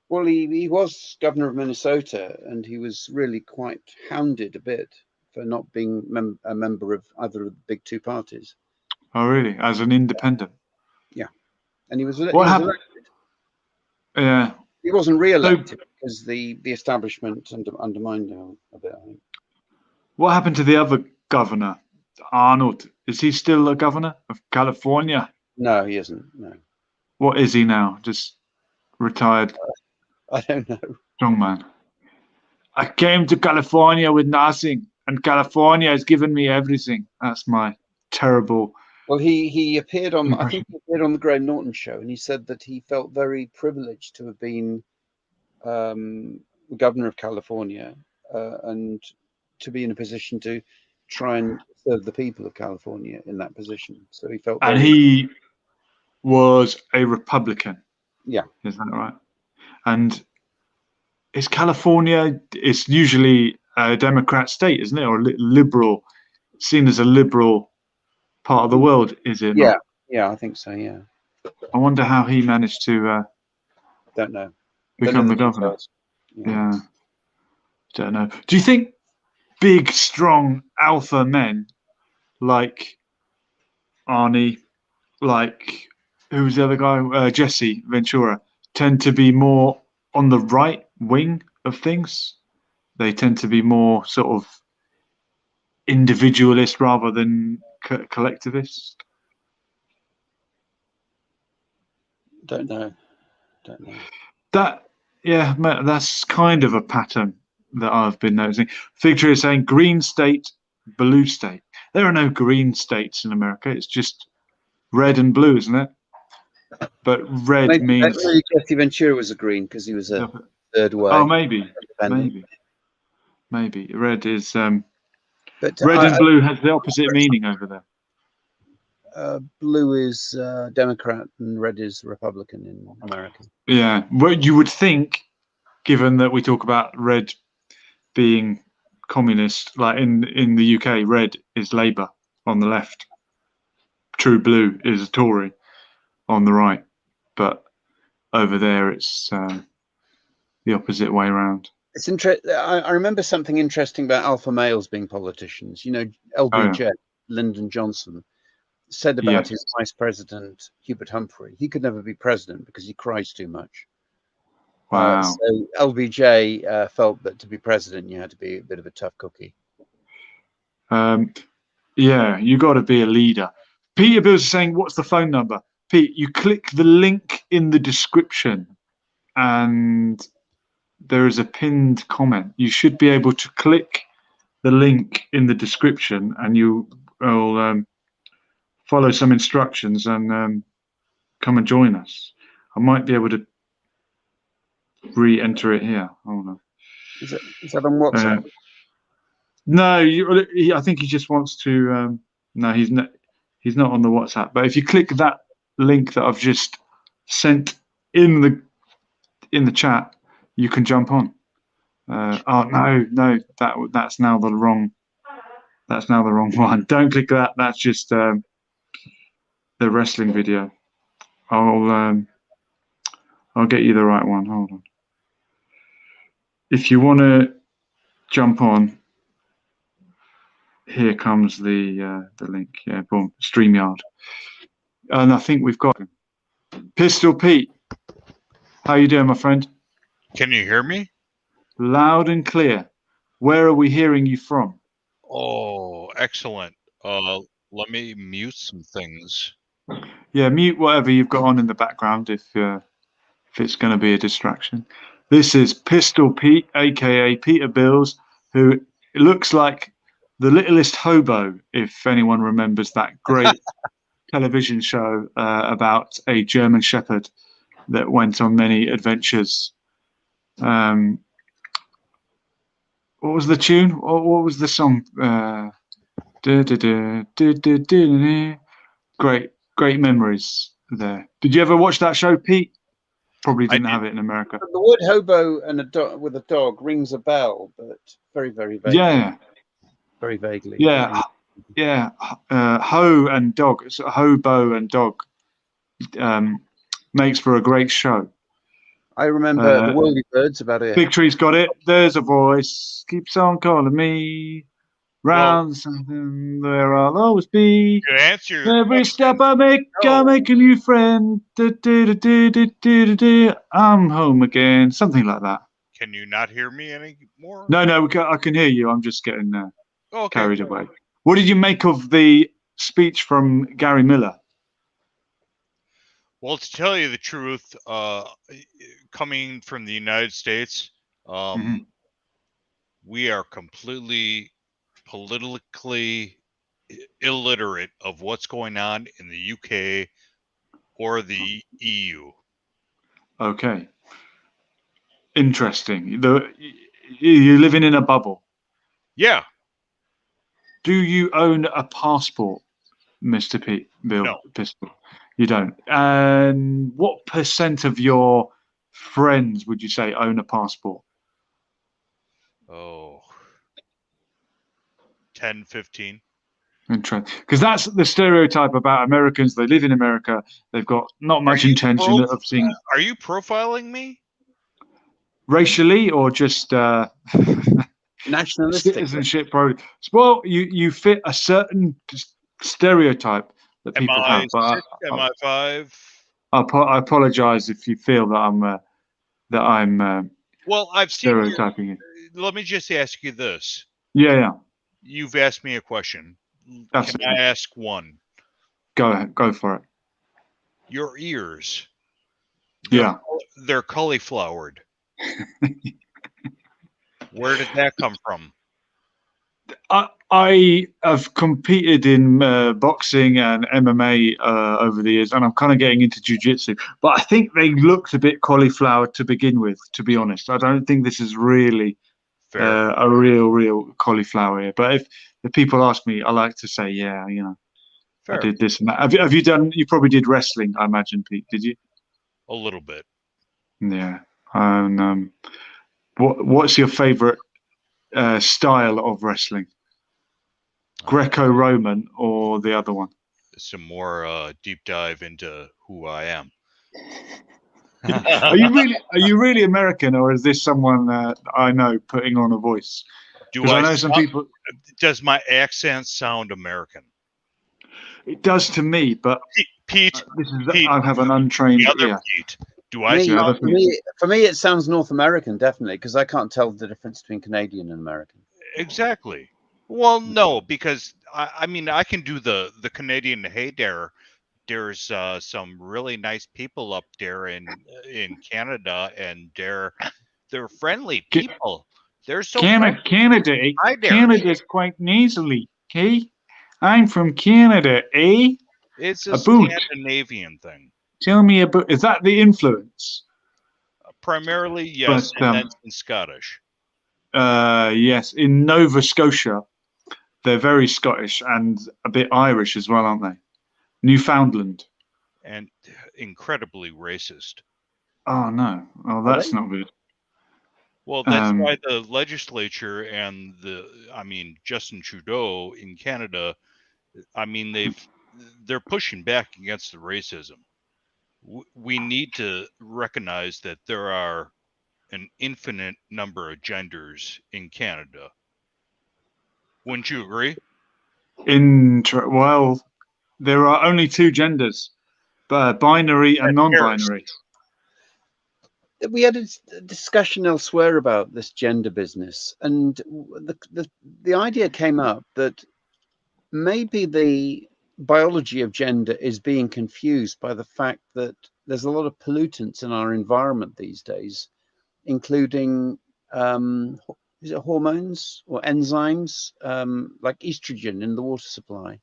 Speaker 3: Well, he was governor of Minnesota, and he was really quite hounded a bit for not being a member of either of the big two parties.
Speaker 1: Oh, really? As an independent?
Speaker 3: Yeah. And he was elected.
Speaker 1: Yeah.
Speaker 3: He wasn't re-elected because the establishment undermined him a bit, I think.
Speaker 1: What happened to the other governor, Arnold? Is he still a governor of California?
Speaker 3: No, he isn't. No.
Speaker 1: What is he now? Just retired?
Speaker 3: I don't know.
Speaker 1: Strongman. I came to California with nothing, and California has given me everything. That's my terrible.
Speaker 3: Well, he appeared on. I think he appeared on the Graham Norton show, and he said that he felt very privileged to have been governor of California and to be in a position to try and serve the people of California in that position. So he felt.
Speaker 1: And he was a Republican.
Speaker 3: Yeah,
Speaker 1: is that right? And is California? It's usually a Democrat state, isn't it, or liberal? Seen as a liberal part of the world, is it
Speaker 3: Yeah,
Speaker 1: not?
Speaker 3: yeah, I think so. Yeah,
Speaker 1: I wonder how he managed to
Speaker 3: don't know.
Speaker 1: become the governor.
Speaker 3: Details.
Speaker 1: Yeah, don't know. Do you think big, strong alpha men like Arnie, like who's the other guy, Jesse Ventura, tend to be more on the right wing of things? They tend to be more sort of individualist rather than collectivist.
Speaker 3: Don't know. Don't know.
Speaker 1: That, yeah, that's kind of a pattern that I've been noticing. Fig Tree is saying green state, blue state. There are no green states in America. It's just red and blue, isn't it? But red means.
Speaker 3: Maybe Jesse Ventura was a green because he was a third way.
Speaker 1: Oh, maybe. Red is.
Speaker 3: But
Speaker 1: Red and blue has the opposite meaning over there.
Speaker 3: Blue is Democrat and red is Republican in America.
Speaker 1: Yeah, well, you would think, given that we talk about red being communist, like in the UK, red is Labour on the left, true blue is a Tory on the right, but over there it's the opposite way around.
Speaker 3: It's interesting. I remember something interesting about alpha males being politicians. You know, LBJ, Lyndon Johnson, said about his vice president, Hubert Humphrey, he could never be president because he cries too much.
Speaker 1: Wow.
Speaker 3: So LBJ felt that to be president, you had to be a bit of a tough cookie.
Speaker 1: Yeah, you got to be a leader. Peter Bills is saying, what's the phone number? Pete, you click the link in the description and there is a pinned comment. You should be able to click the link in the description and you will follow some instructions and come and join us. I might be able to re-enter it here. Hold on.
Speaker 3: Is that on WhatsApp?
Speaker 1: No, I think he just wants to. No, he's not. He's not on the WhatsApp. But if you click that link that I've just sent in the chat, you can jump on. Oh no, that's now the wrong. That's now the wrong one. Don't click that. That's just the wrestling video. I'll get you the right one. Hold on. If you want to jump on, here comes the link. Yeah, boom. StreamYard. And I think we've got him. Pistol Pete. How you doing, my friend?
Speaker 4: Can you hear me?
Speaker 1: Loud and clear. Where are we hearing you from?
Speaker 4: Oh, excellent. Let me mute some things.
Speaker 1: Yeah, mute whatever you've got on in the background if it's going to be a distraction. This is Pistol Pete, aka Peter Bills, who looks like the littlest hobo, if anyone remembers that great television show about a German Shepherd that went on many adventures. What was the tune? What was the song? Great memories there. Did you ever watch that show, Pete? Probably didn't have it in America.
Speaker 3: The word hobo and with a dog rings a bell, but very, very vaguely.
Speaker 1: Yeah.
Speaker 3: Very vaguely.
Speaker 1: Yeah. Yeah. Ho and dog. So hobo and dog makes for a great show.
Speaker 3: I remember the Whirly Birds about it.
Speaker 1: Big Tree's got it. There's a voice keeps on calling me. Round something where I'll always be.
Speaker 4: Good answer.
Speaker 1: Every step I make, I make a new friend. I'm home again. Something like that.
Speaker 4: Can you not hear me anymore?
Speaker 1: No, I can hear you. I'm just getting carried away. What did you make of the speech from Gary Miller?
Speaker 4: Well, to tell you the truth, coming from the United States, we are completely politically illiterate of what's going on in the UK or the EU.
Speaker 1: Okay. Interesting. You're living in a bubble.
Speaker 4: Yeah.
Speaker 1: Do you own a passport, Mr. Bill?
Speaker 4: No.
Speaker 1: Pistol? You don't. And what % of your friends would you say own a passport?
Speaker 4: Oh, 10, 15.
Speaker 1: Interesting, because that's the stereotype about Americans. They live in America. They've got not much intention of seeing
Speaker 4: Are you profiling me?
Speaker 1: racially or just
Speaker 3: Nationalistic.
Speaker 1: citizenship. Well, you fit a certain stereotype that people have. But
Speaker 4: MI5?
Speaker 1: I apologize if you feel that I'm
Speaker 4: Well, I've seen
Speaker 1: stereotyping you.
Speaker 4: Let me just ask you this.
Speaker 1: Yeah.
Speaker 4: You've asked me a question.
Speaker 1: Absolutely.
Speaker 4: Can I ask one?
Speaker 1: Go ahead. Go for it.
Speaker 4: Your ears.
Speaker 1: Yeah.
Speaker 4: They're cauliflowered. Where did that come from?
Speaker 1: I have competed in boxing and MMA over the years, and I'm kind of getting into jiu-jitsu. But I think they looked a bit cauliflower to begin with, to be honest. I don't think this is really a real cauliflower here. But if people ask me, I like to say, yeah,
Speaker 4: Fair.
Speaker 1: I did this and that. Have you done? You probably did wrestling, I imagine, Pete. Did you?
Speaker 4: A little bit.
Speaker 1: Yeah. And what's your favorite style of wrestling? Greco-Roman or the other one?
Speaker 4: Some more deep dive into who I am.
Speaker 1: Are you really American, or is this someone I know putting on a voice? Because I know some people.
Speaker 4: Does my accent sound American?
Speaker 1: It does to me, but
Speaker 4: Pete,
Speaker 1: I have an untrained ear.
Speaker 4: Pete, do I sound?
Speaker 3: For me, it sounds North American, definitely, because I can't tell the difference between Canadian and American.
Speaker 4: Exactly. Well, no, because I mean I can do the Canadian hey there. There's some really nice people up there in Canada, and they're friendly people. They're so
Speaker 1: Canada's quite nasally. Okay, I'm from Canada.
Speaker 4: It's a Scandinavian thing.
Speaker 1: Tell me about. Is that the influence?
Speaker 4: Primarily, yes, and then in Scottish.
Speaker 1: Yes, in Nova Scotia, they're very Scottish and a bit Irish as well, aren't they? Newfoundland.
Speaker 4: And incredibly racist.
Speaker 1: Oh, no. Oh, that's not good.
Speaker 4: Well, that's why the legislature and Justin Trudeau in Canada, they're pushing back against the racism. We need to recognize that there are an infinite number of genders in Canada. Wouldn't you agree?
Speaker 1: Well, there are only two genders, binary and non-binary.
Speaker 3: We had a discussion elsewhere about this gender business, and the idea came up that maybe the biology of gender is being confused by the fact that there's a lot of pollutants in our environment these days, including is it hormones or enzymes like estrogen in the water supply.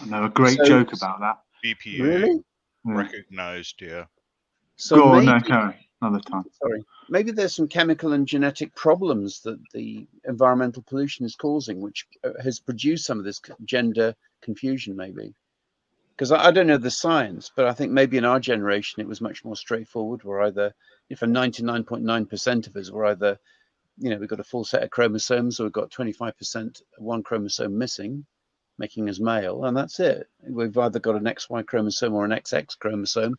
Speaker 1: I know a great joke about that.
Speaker 4: BPA.
Speaker 3: Really?
Speaker 4: Recognized, yeah.
Speaker 3: So
Speaker 1: go on, another time.
Speaker 3: Sorry. Maybe there's some chemical and genetic problems that the environmental pollution is causing, which has produced some of this gender confusion, maybe. Because I don't know the science, but I think maybe in our generation it was much more straightforward. We're either, if a 99.9% of us were either, we've got a full set of chromosomes, or we've got 25% one chromosome missing, making us male, and that's it. We've either got an XY chromosome or an XX chromosome,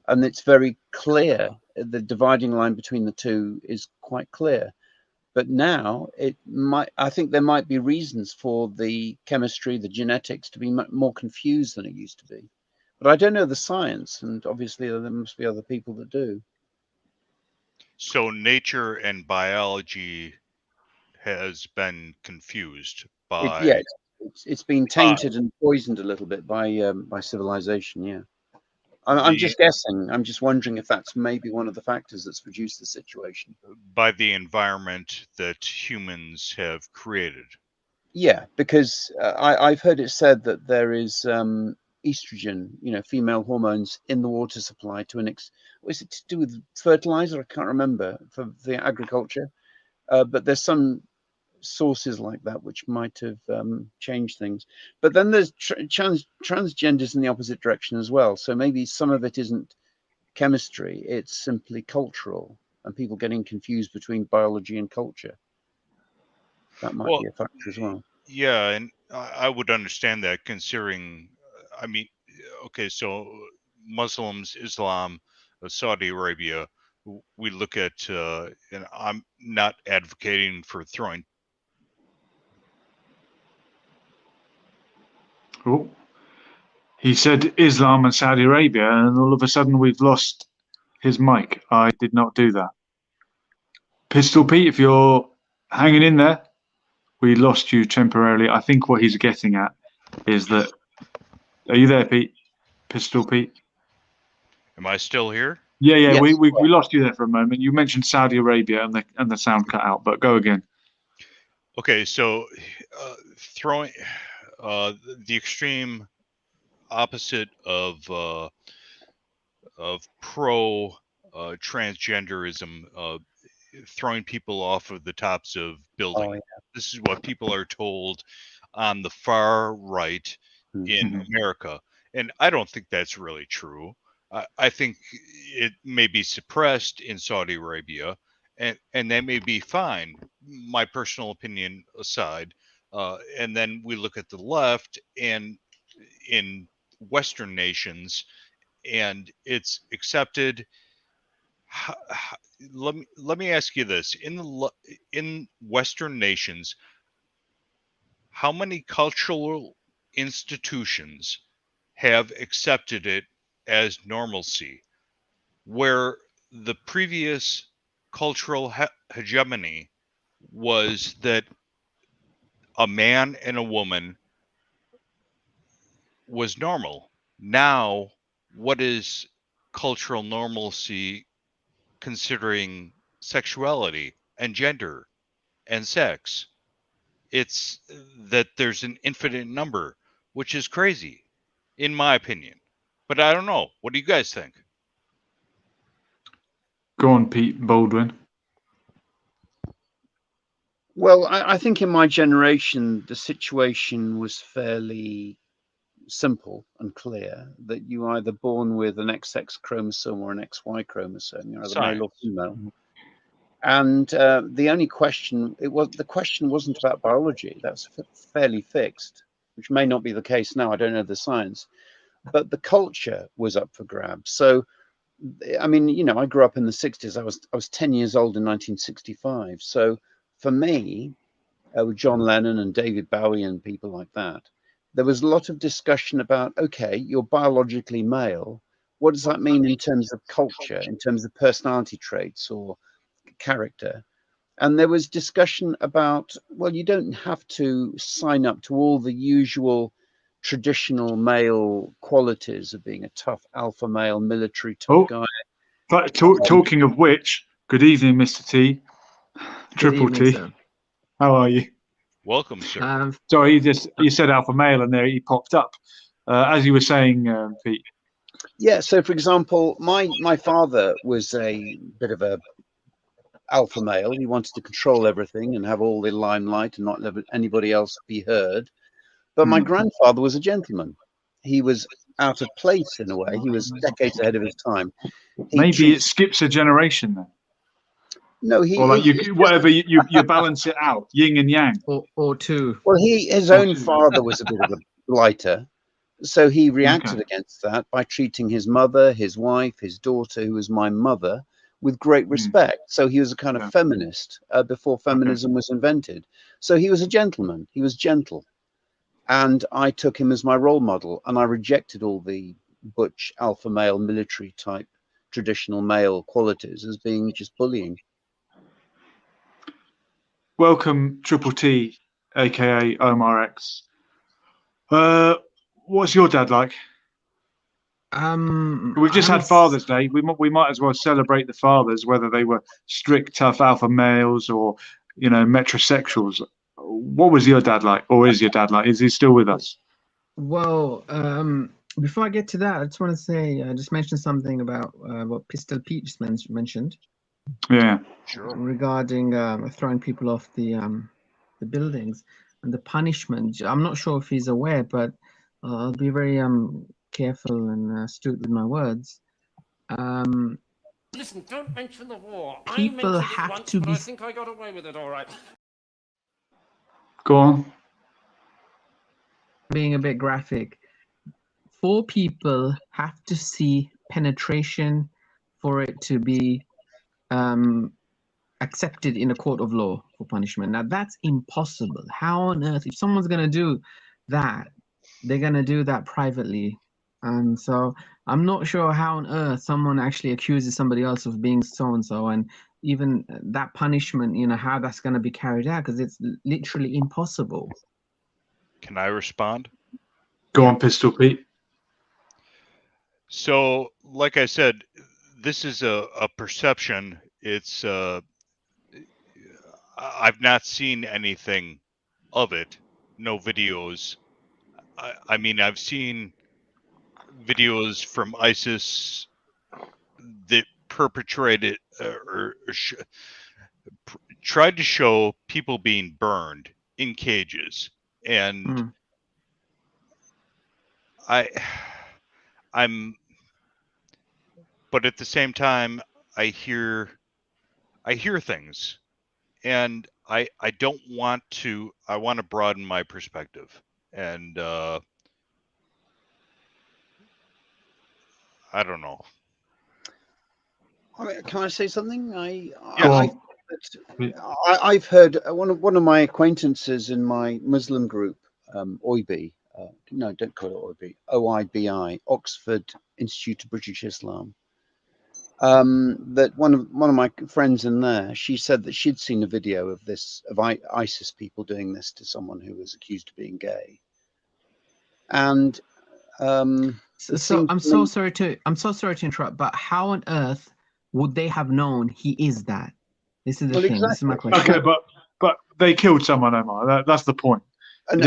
Speaker 3: and it's very clear. The dividing line between the two is quite clear. But now I think there might be reasons for the chemistry, the genetics to be more confused than it used to be. But I don't know the science, and obviously there must be other people that do.
Speaker 4: So nature and biology has been confused by...
Speaker 3: It's been tainted and poisoned a little bit by civilization, yeah. I'm just guessing. I'm just wondering if that's maybe one of the factors that's produced the situation.
Speaker 4: By the environment that humans have created.
Speaker 3: Yeah, because I've heard it said that there is estrogen, female hormones in the water supply is it to do with fertilizer? I can't remember, for the agriculture. But there's some sources like that which might have changed things. But then there's transgenders in the opposite direction as well. So maybe some of it isn't chemistry, it's simply cultural, and people getting confused between biology and culture. That might be a factor as well.
Speaker 4: Yeah, I would understand that, considering, I mean, okay, so Muslims, Islam, Saudi Arabia, we look at, and I'm not advocating for throwing.
Speaker 1: Oh, he said Islam and Saudi Arabia, and all of a sudden we've lost his mic. I did not do that. Pistol Pete, if you're hanging in there, we lost you temporarily. I think what he's getting at is that. Are you there, Pete? Pistol Pete?
Speaker 4: Am I still here?
Speaker 1: Yeah,
Speaker 3: Yes.
Speaker 1: we lost you there for a moment. You mentioned Saudi Arabia and the sound cut out, but go again.
Speaker 4: Okay, so throwing the extreme opposite of pro transgenderism, throwing people off of the tops of buildings.
Speaker 3: Oh, yeah.
Speaker 4: This is what people are told on the far right in America, and I don't think that's really true. I think it may be suppressed in Saudi Arabia, and that may be fine. My personal opinion aside, and then we look at the left and in Western nations, and it's accepted. Let me ask you this: in Western nations, how many cultural institutions have accepted it as normalcy, where the previous cultural hegemony was that a man and a woman was normal? Now, what is cultural normalcy considering sexuality and gender and sex? It's that there's an infinite number, which is crazy, in my opinion. But I don't know. What do you guys think?
Speaker 1: Go on, Pete Baldwin.
Speaker 3: Well, I think in my generation, the situation was fairly simple and clear, that you're either born with an XX chromosome or an XY chromosome. You're either male or female. And the only question, the question wasn't about biology. That was fairly fixed, which may not be the case now. I don't know the science, but the culture was up for grabs. So, I mean, you know, I grew up in the 60s. I was 10 years old in 1965. So for me, with John Lennon and David Bowie and people like that, there was a lot of discussion about, okay, you're biologically male. What does that mean in terms of culture, in terms of personality traits or character? And there was discussion about, well, you don't have to sign up to all the usual traditional male qualities of being a tough alpha male military type guy.
Speaker 1: But talking of which, good evening, Mr. T. Triple T.
Speaker 5: Sir.
Speaker 1: How are you?
Speaker 4: Welcome, sir.
Speaker 1: Sorry, you said alpha male and there he popped up. As you were saying, Pete.
Speaker 3: Yeah, so for example, my father was a bit of a alpha male. He wanted to control everything and have all the limelight and not let anybody else be heard. But my grandfather was a gentleman. He was out of place in a way. He was decades ahead of his time.
Speaker 1: Maybe it skips a generation then.
Speaker 3: No,
Speaker 1: you balance it out, yin and yang,
Speaker 5: or two.
Speaker 3: Well, his own father was a bit of a blighter, so he reacted against that by treating his mother, his wife, his daughter, who was my mother, with great respect. So he was a kind of feminist before feminism was invented. So he was a gentleman. He was gentle. And I took him as my role model, and I rejected all the butch alpha male military type traditional male qualities as being just bullying.
Speaker 1: Welcome, Triple T, aka OMRX. What's your dad like? We've just had Father's Day. We might as well celebrate the fathers, whether they were strict, tough alpha males or, you know, metrosexuals. What was your dad like, or is your dad like? Is he still with us?
Speaker 5: Well, before I get to that, I just want to say, just mention something about what Pistol Pete just mentioned.
Speaker 1: Yeah,
Speaker 4: sure.
Speaker 5: Regarding throwing people off the buildings and the punishment. I'm not sure if he's aware, but I'll be very careful and astute with my words.
Speaker 6: Listen, don't mention the war.
Speaker 5: People
Speaker 6: I
Speaker 5: have
Speaker 6: once,
Speaker 5: to
Speaker 6: but
Speaker 5: be.
Speaker 6: I think I got away with it all right.
Speaker 1: Go on.
Speaker 5: being a bit graphic, 4 people have to see penetration for it to be accepted in a court of law for punishment. Now that's impossible. How on earth, if someone's going to do that, they're going to do that privately. And so I'm not sure how on earth someone actually accuses somebody else of being so and so, and even that punishment, you know, how that's going to be carried out, because it's literally impossible.
Speaker 4: Can I respond?
Speaker 1: Go on, Pistol Pete.
Speaker 4: So, like I said, this is a perception. It's I've not seen anything of it, no videos. I mean, I've seen videos from ISIS that perpetrated or tried to show people being burned in cages, and I'm, but at the same time, I hear things, and I don't want to. I want to broaden my perspective, and I don't know.
Speaker 3: I mean, can I say something? I've heard one of my acquaintances in my Muslim group, OIBI. No, don't call it OIBI. OIBI, Oxford Institute of British Islam. That one of my friends in there, she said that she'd seen a video of this, of ISIS people doing this to someone who was accused of being gay. And
Speaker 5: so I'm so sorry to interrupt, but how on earth would they have known he is that? This is the thing. Exactly. This is my question.
Speaker 1: Okay, but they killed someone, Omar. That's the point.
Speaker 5: I'm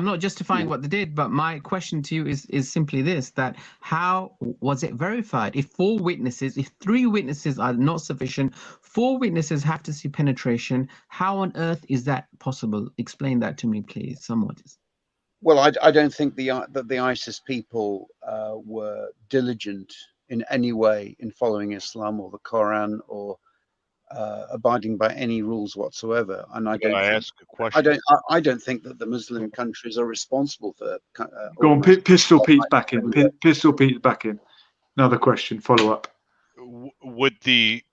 Speaker 5: not justifying what they did, but my question to you is simply this: that how was it verified? If 4 witnesses, if 3 witnesses are not sufficient, 4 witnesses have to see penetration. How on earth is that possible? Explain that to me, please, somewhat.
Speaker 3: Well, I don't think that the ISIS people were diligent in any way in following Islam or the Quran or abiding by any rules whatsoever. And I don't think that the Muslim countries are responsible for.
Speaker 1: Go on, Pistol Pete's back in. Pistol Pete's back in. Another question, follow up.
Speaker 4: Would the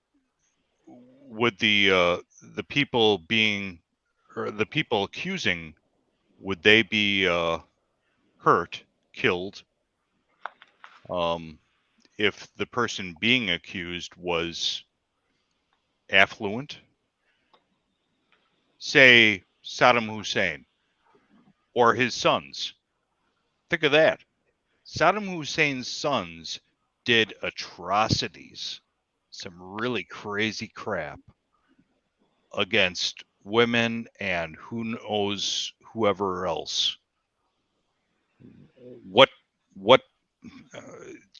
Speaker 4: people being, or the people accusing, would they be hurt, killed, if the person being accused was affluent? Say Saddam Hussein or his sons. Think of that. Saddam Hussein's sons did atrocities, some really crazy crap against women and who knows whoever else. What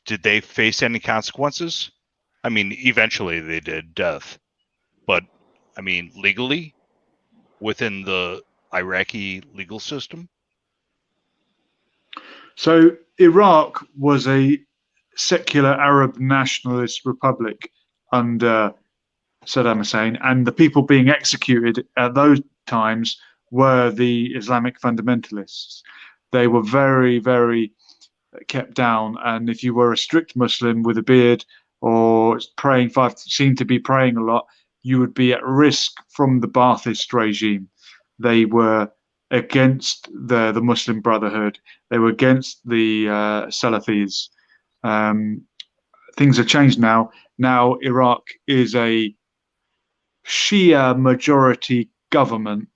Speaker 4: did they face any consequences? I mean, eventually they did, death. But I mean, legally, within the Iraqi legal system?
Speaker 1: So Iraq was a secular Arab nationalist republic under Saddam Hussein, and the people being executed at those times were the Islamic fundamentalists. They were very, very kept down, and if you were a strict Muslim with a beard or seemed to be praying a lot, you would be at risk from the Ba'athist regime. They were against the Muslim Brotherhood. They were against the Salafis. Things have changed now. Now Iraq is a Shia majority government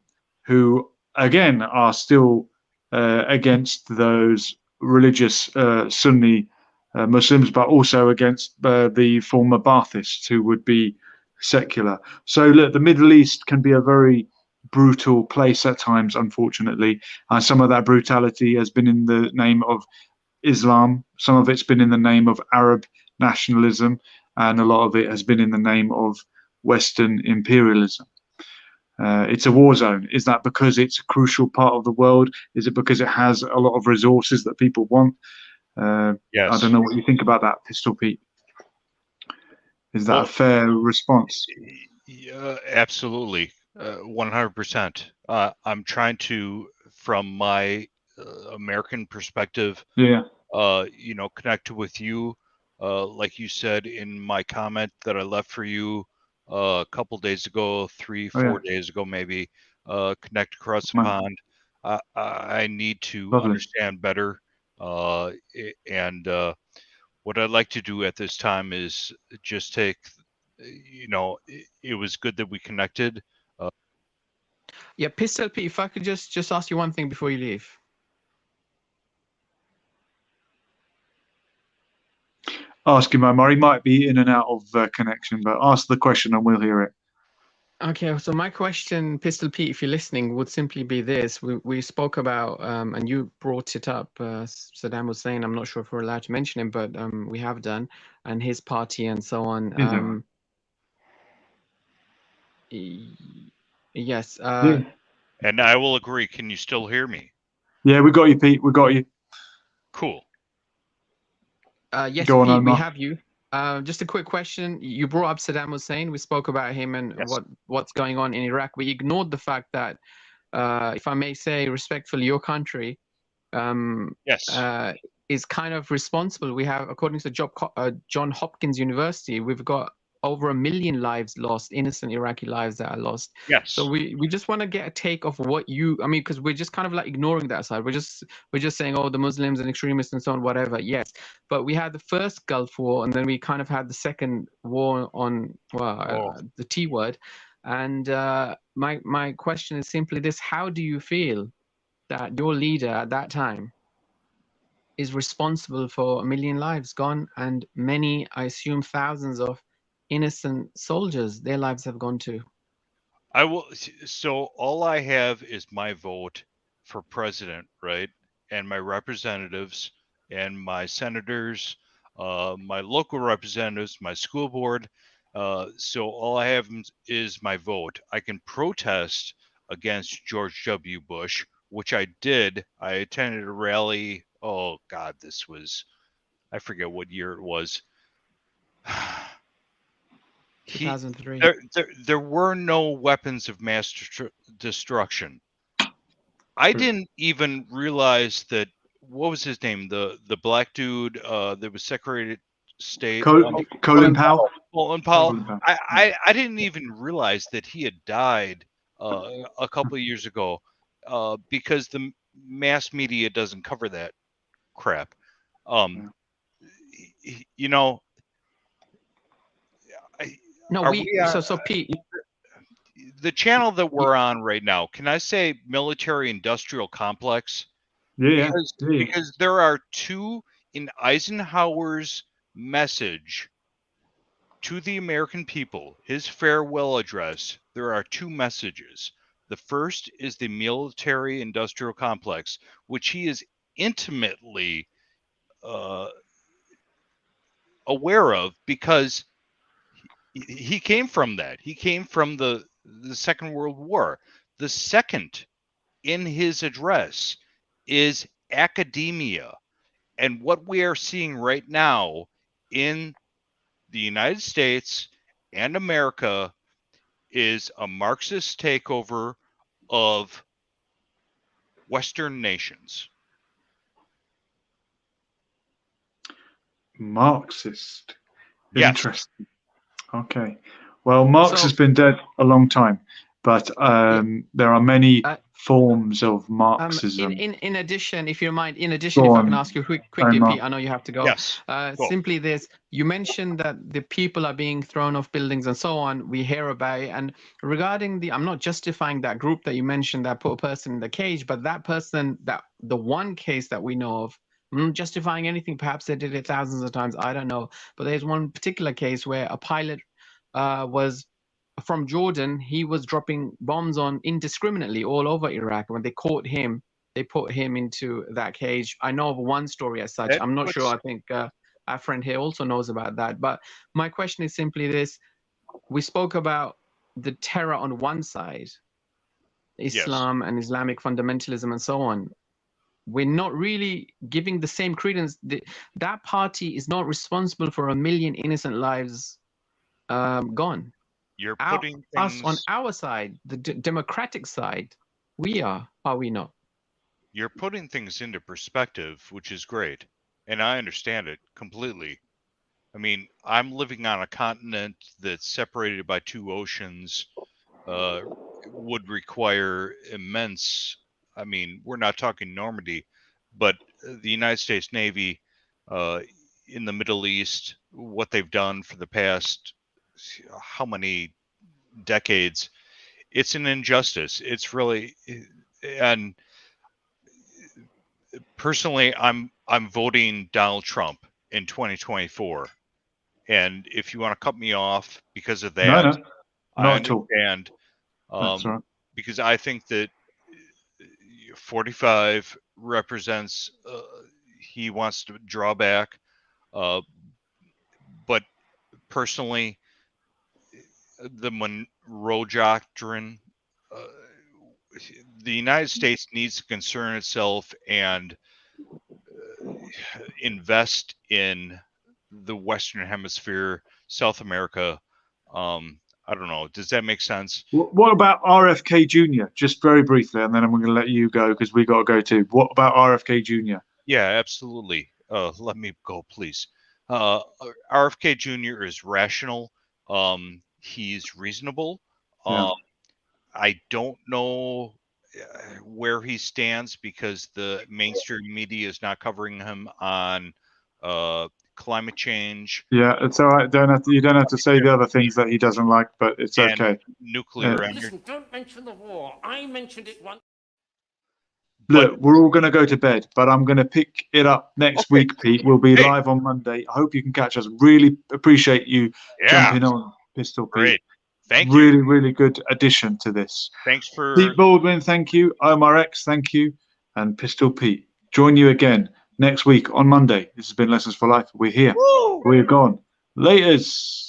Speaker 1: who, again, are still against those religious Sunni Muslims, but also against the former Baathists who would be secular. So look, the Middle East can be a very brutal place at times, unfortunately. Some of that brutality has been in the name of Islam. Some of it's been in the name of Arab nationalism, and a lot of it has been in the name of Western imperialism. It's a war zone. Is that because it's a crucial part of the world? Is it because it has a lot of resources that people want?
Speaker 4: Yes.
Speaker 1: I don't know what you think about that, Pistol Pete. Is that a fair response?
Speaker 4: Yeah, absolutely. 100%. I'm trying to, from my American perspective,
Speaker 1: Yeah.
Speaker 4: connect with you. Like you said in my comment that I left for you a couple days ago, 4 days ago, maybe, connect across the pond. I need to understand better. And what I'd like to do at this time is just take, it was good that we connected.
Speaker 5: Yeah, Pistol Pete, if I could just ask you one thing before you leave.
Speaker 1: Ask him, Omar. He might be in and out of connection, but ask the question and we'll hear it.
Speaker 5: Okay, so my question, Pistol Pete, if you're listening, would simply be this. We spoke about, and you brought it up, Saddam Hussein, I'm not sure if we're allowed to mention him, but we have done, and his party and so on. Yes.
Speaker 4: And I will agree. Can you still hear me?
Speaker 1: Yeah, we got you, Pete. We got you.
Speaker 4: Cool.
Speaker 5: Yes, Pete, we have you. Just a quick question. You brought up Saddam Hussein. We spoke about him and what's going on in Iraq. We ignored the fact that, if I may say respectfully, your country is kind of responsible. We have, according to John Hopkins University, we've got over 1 million lives lost, innocent Iraqi lives that are lost.
Speaker 4: Yes.
Speaker 5: So we just want to get a take of what you, I mean, because we're just kind of like ignoring that side. We're just saying, oh, the Muslims and extremists and so on, whatever. Yes. But we had the first Gulf War, and then we kind of had the second war on, the T word. And my question is simply this: how do you feel that your leader at that time is responsible for 1 million lives gone, and many, I assume, thousands of innocent soldiers, their lives have gone too?
Speaker 4: So all I have is my vote for president, right? And my representatives and my senators, my local representatives, my school board. So all I have is my vote. I can protest against George W. Bush, which I did. I attended a rally. Oh God, I forget what year it was.
Speaker 5: 2003.
Speaker 4: There were no weapons of mass destruction. I didn't even realize that. What was his name? The black dude that was Secretary of State.
Speaker 1: Colin Powell.
Speaker 4: Colin Powell. I didn't even realize that he had died a couple of years ago because the mass media doesn't cover that crap.
Speaker 5: So Pete,
Speaker 4: the channel that we're on right now, can I say military industrial complex?
Speaker 1: Yeah.
Speaker 4: Because there are two in Eisenhower's message to the American people, his farewell address. There are two messages. The first is the military industrial complex, which he is intimately aware of because he came from that. He came from the Second World War. The second in his address is academia. And what we are seeing right now in the United States and America is a Marxist takeover of Western nations.
Speaker 1: Marxist.
Speaker 4: Yes.
Speaker 1: Interesting. Okay. Well, Marx has been dead a long time, but there are many forms of Marxism.
Speaker 5: In addition, if you mind, if I can ask you quickly, Pete, I know you have to go.
Speaker 4: Yes.
Speaker 5: Simply this: you mentioned that the people are being thrown off buildings and so on. We hear about it, and regarding I'm not justifying that group that you mentioned that put a person in the cage, but that person, the one case that we know of. I'm not justifying anything. Perhaps they did it thousands of times. I don't know. But there's one particular case where a pilot was from Jordan. He was dropping bombs on indiscriminately all over Iraq. When they caught him, they put him into that cage. I know of one story as such. I'm not sure. I think our friend here also knows about that. But my question is simply this. We spoke about the terror on one side, Islam and Islamic fundamentalism and so on. We're not really giving the same credence. That party is not responsible for 1 million innocent lives gone.
Speaker 4: You're putting
Speaker 5: us on our side, the democratic side, We are we not?
Speaker 4: You're putting things into perspective, which is great. And I understand it completely. I mean, I'm living on a continent that's separated by 2 oceans, would require immense, I mean, we're not talking Normandy, but the United States Navy in the Middle East, what they've done for the past how many decades, it's an injustice. It's really, and personally, I'm voting Donald Trump in 2024. And if you want to cut me off because of that,
Speaker 1: No,
Speaker 4: I
Speaker 1: not at all.
Speaker 4: understand.
Speaker 1: That's all right.
Speaker 4: Because I think that 45 represents, he wants to draw back. But personally, the Monroe Doctrine, the United States needs to concern itself and invest in the Western Hemisphere, South America. I don't know. Does that make sense?
Speaker 1: What about RFK Jr.? Just very briefly, and then I'm going to let you go because we got to go too. What about RFK Jr.?
Speaker 4: Yeah, absolutely. Let me go, please. RFK Jr. is rational. He's reasonable.
Speaker 1: Yeah.
Speaker 4: I don't know where he stands because the mainstream media is not covering him on climate change.
Speaker 1: Yeah, it's all right. You don't have to say the other things that he doesn't like, but it's okay.
Speaker 4: Nuclear energy.
Speaker 6: Listen, don't mention the war. I mentioned it once.
Speaker 1: Look, we're all going to go to bed, but I'm going to pick it up next week, Pete. We'll be live on Monday. I hope you can catch us. Really appreciate you jumping on, Pistol Pete.
Speaker 4: Great. Thank
Speaker 1: you.
Speaker 4: Really,
Speaker 1: really good addition to this.
Speaker 4: Thanks for
Speaker 1: Pete Baldwin, thank you. Omar X, thank you. And Pistol Pete. Join you again next week on Monday. This has been Lessons for Life. We're here. Woo! We're gone. Laters.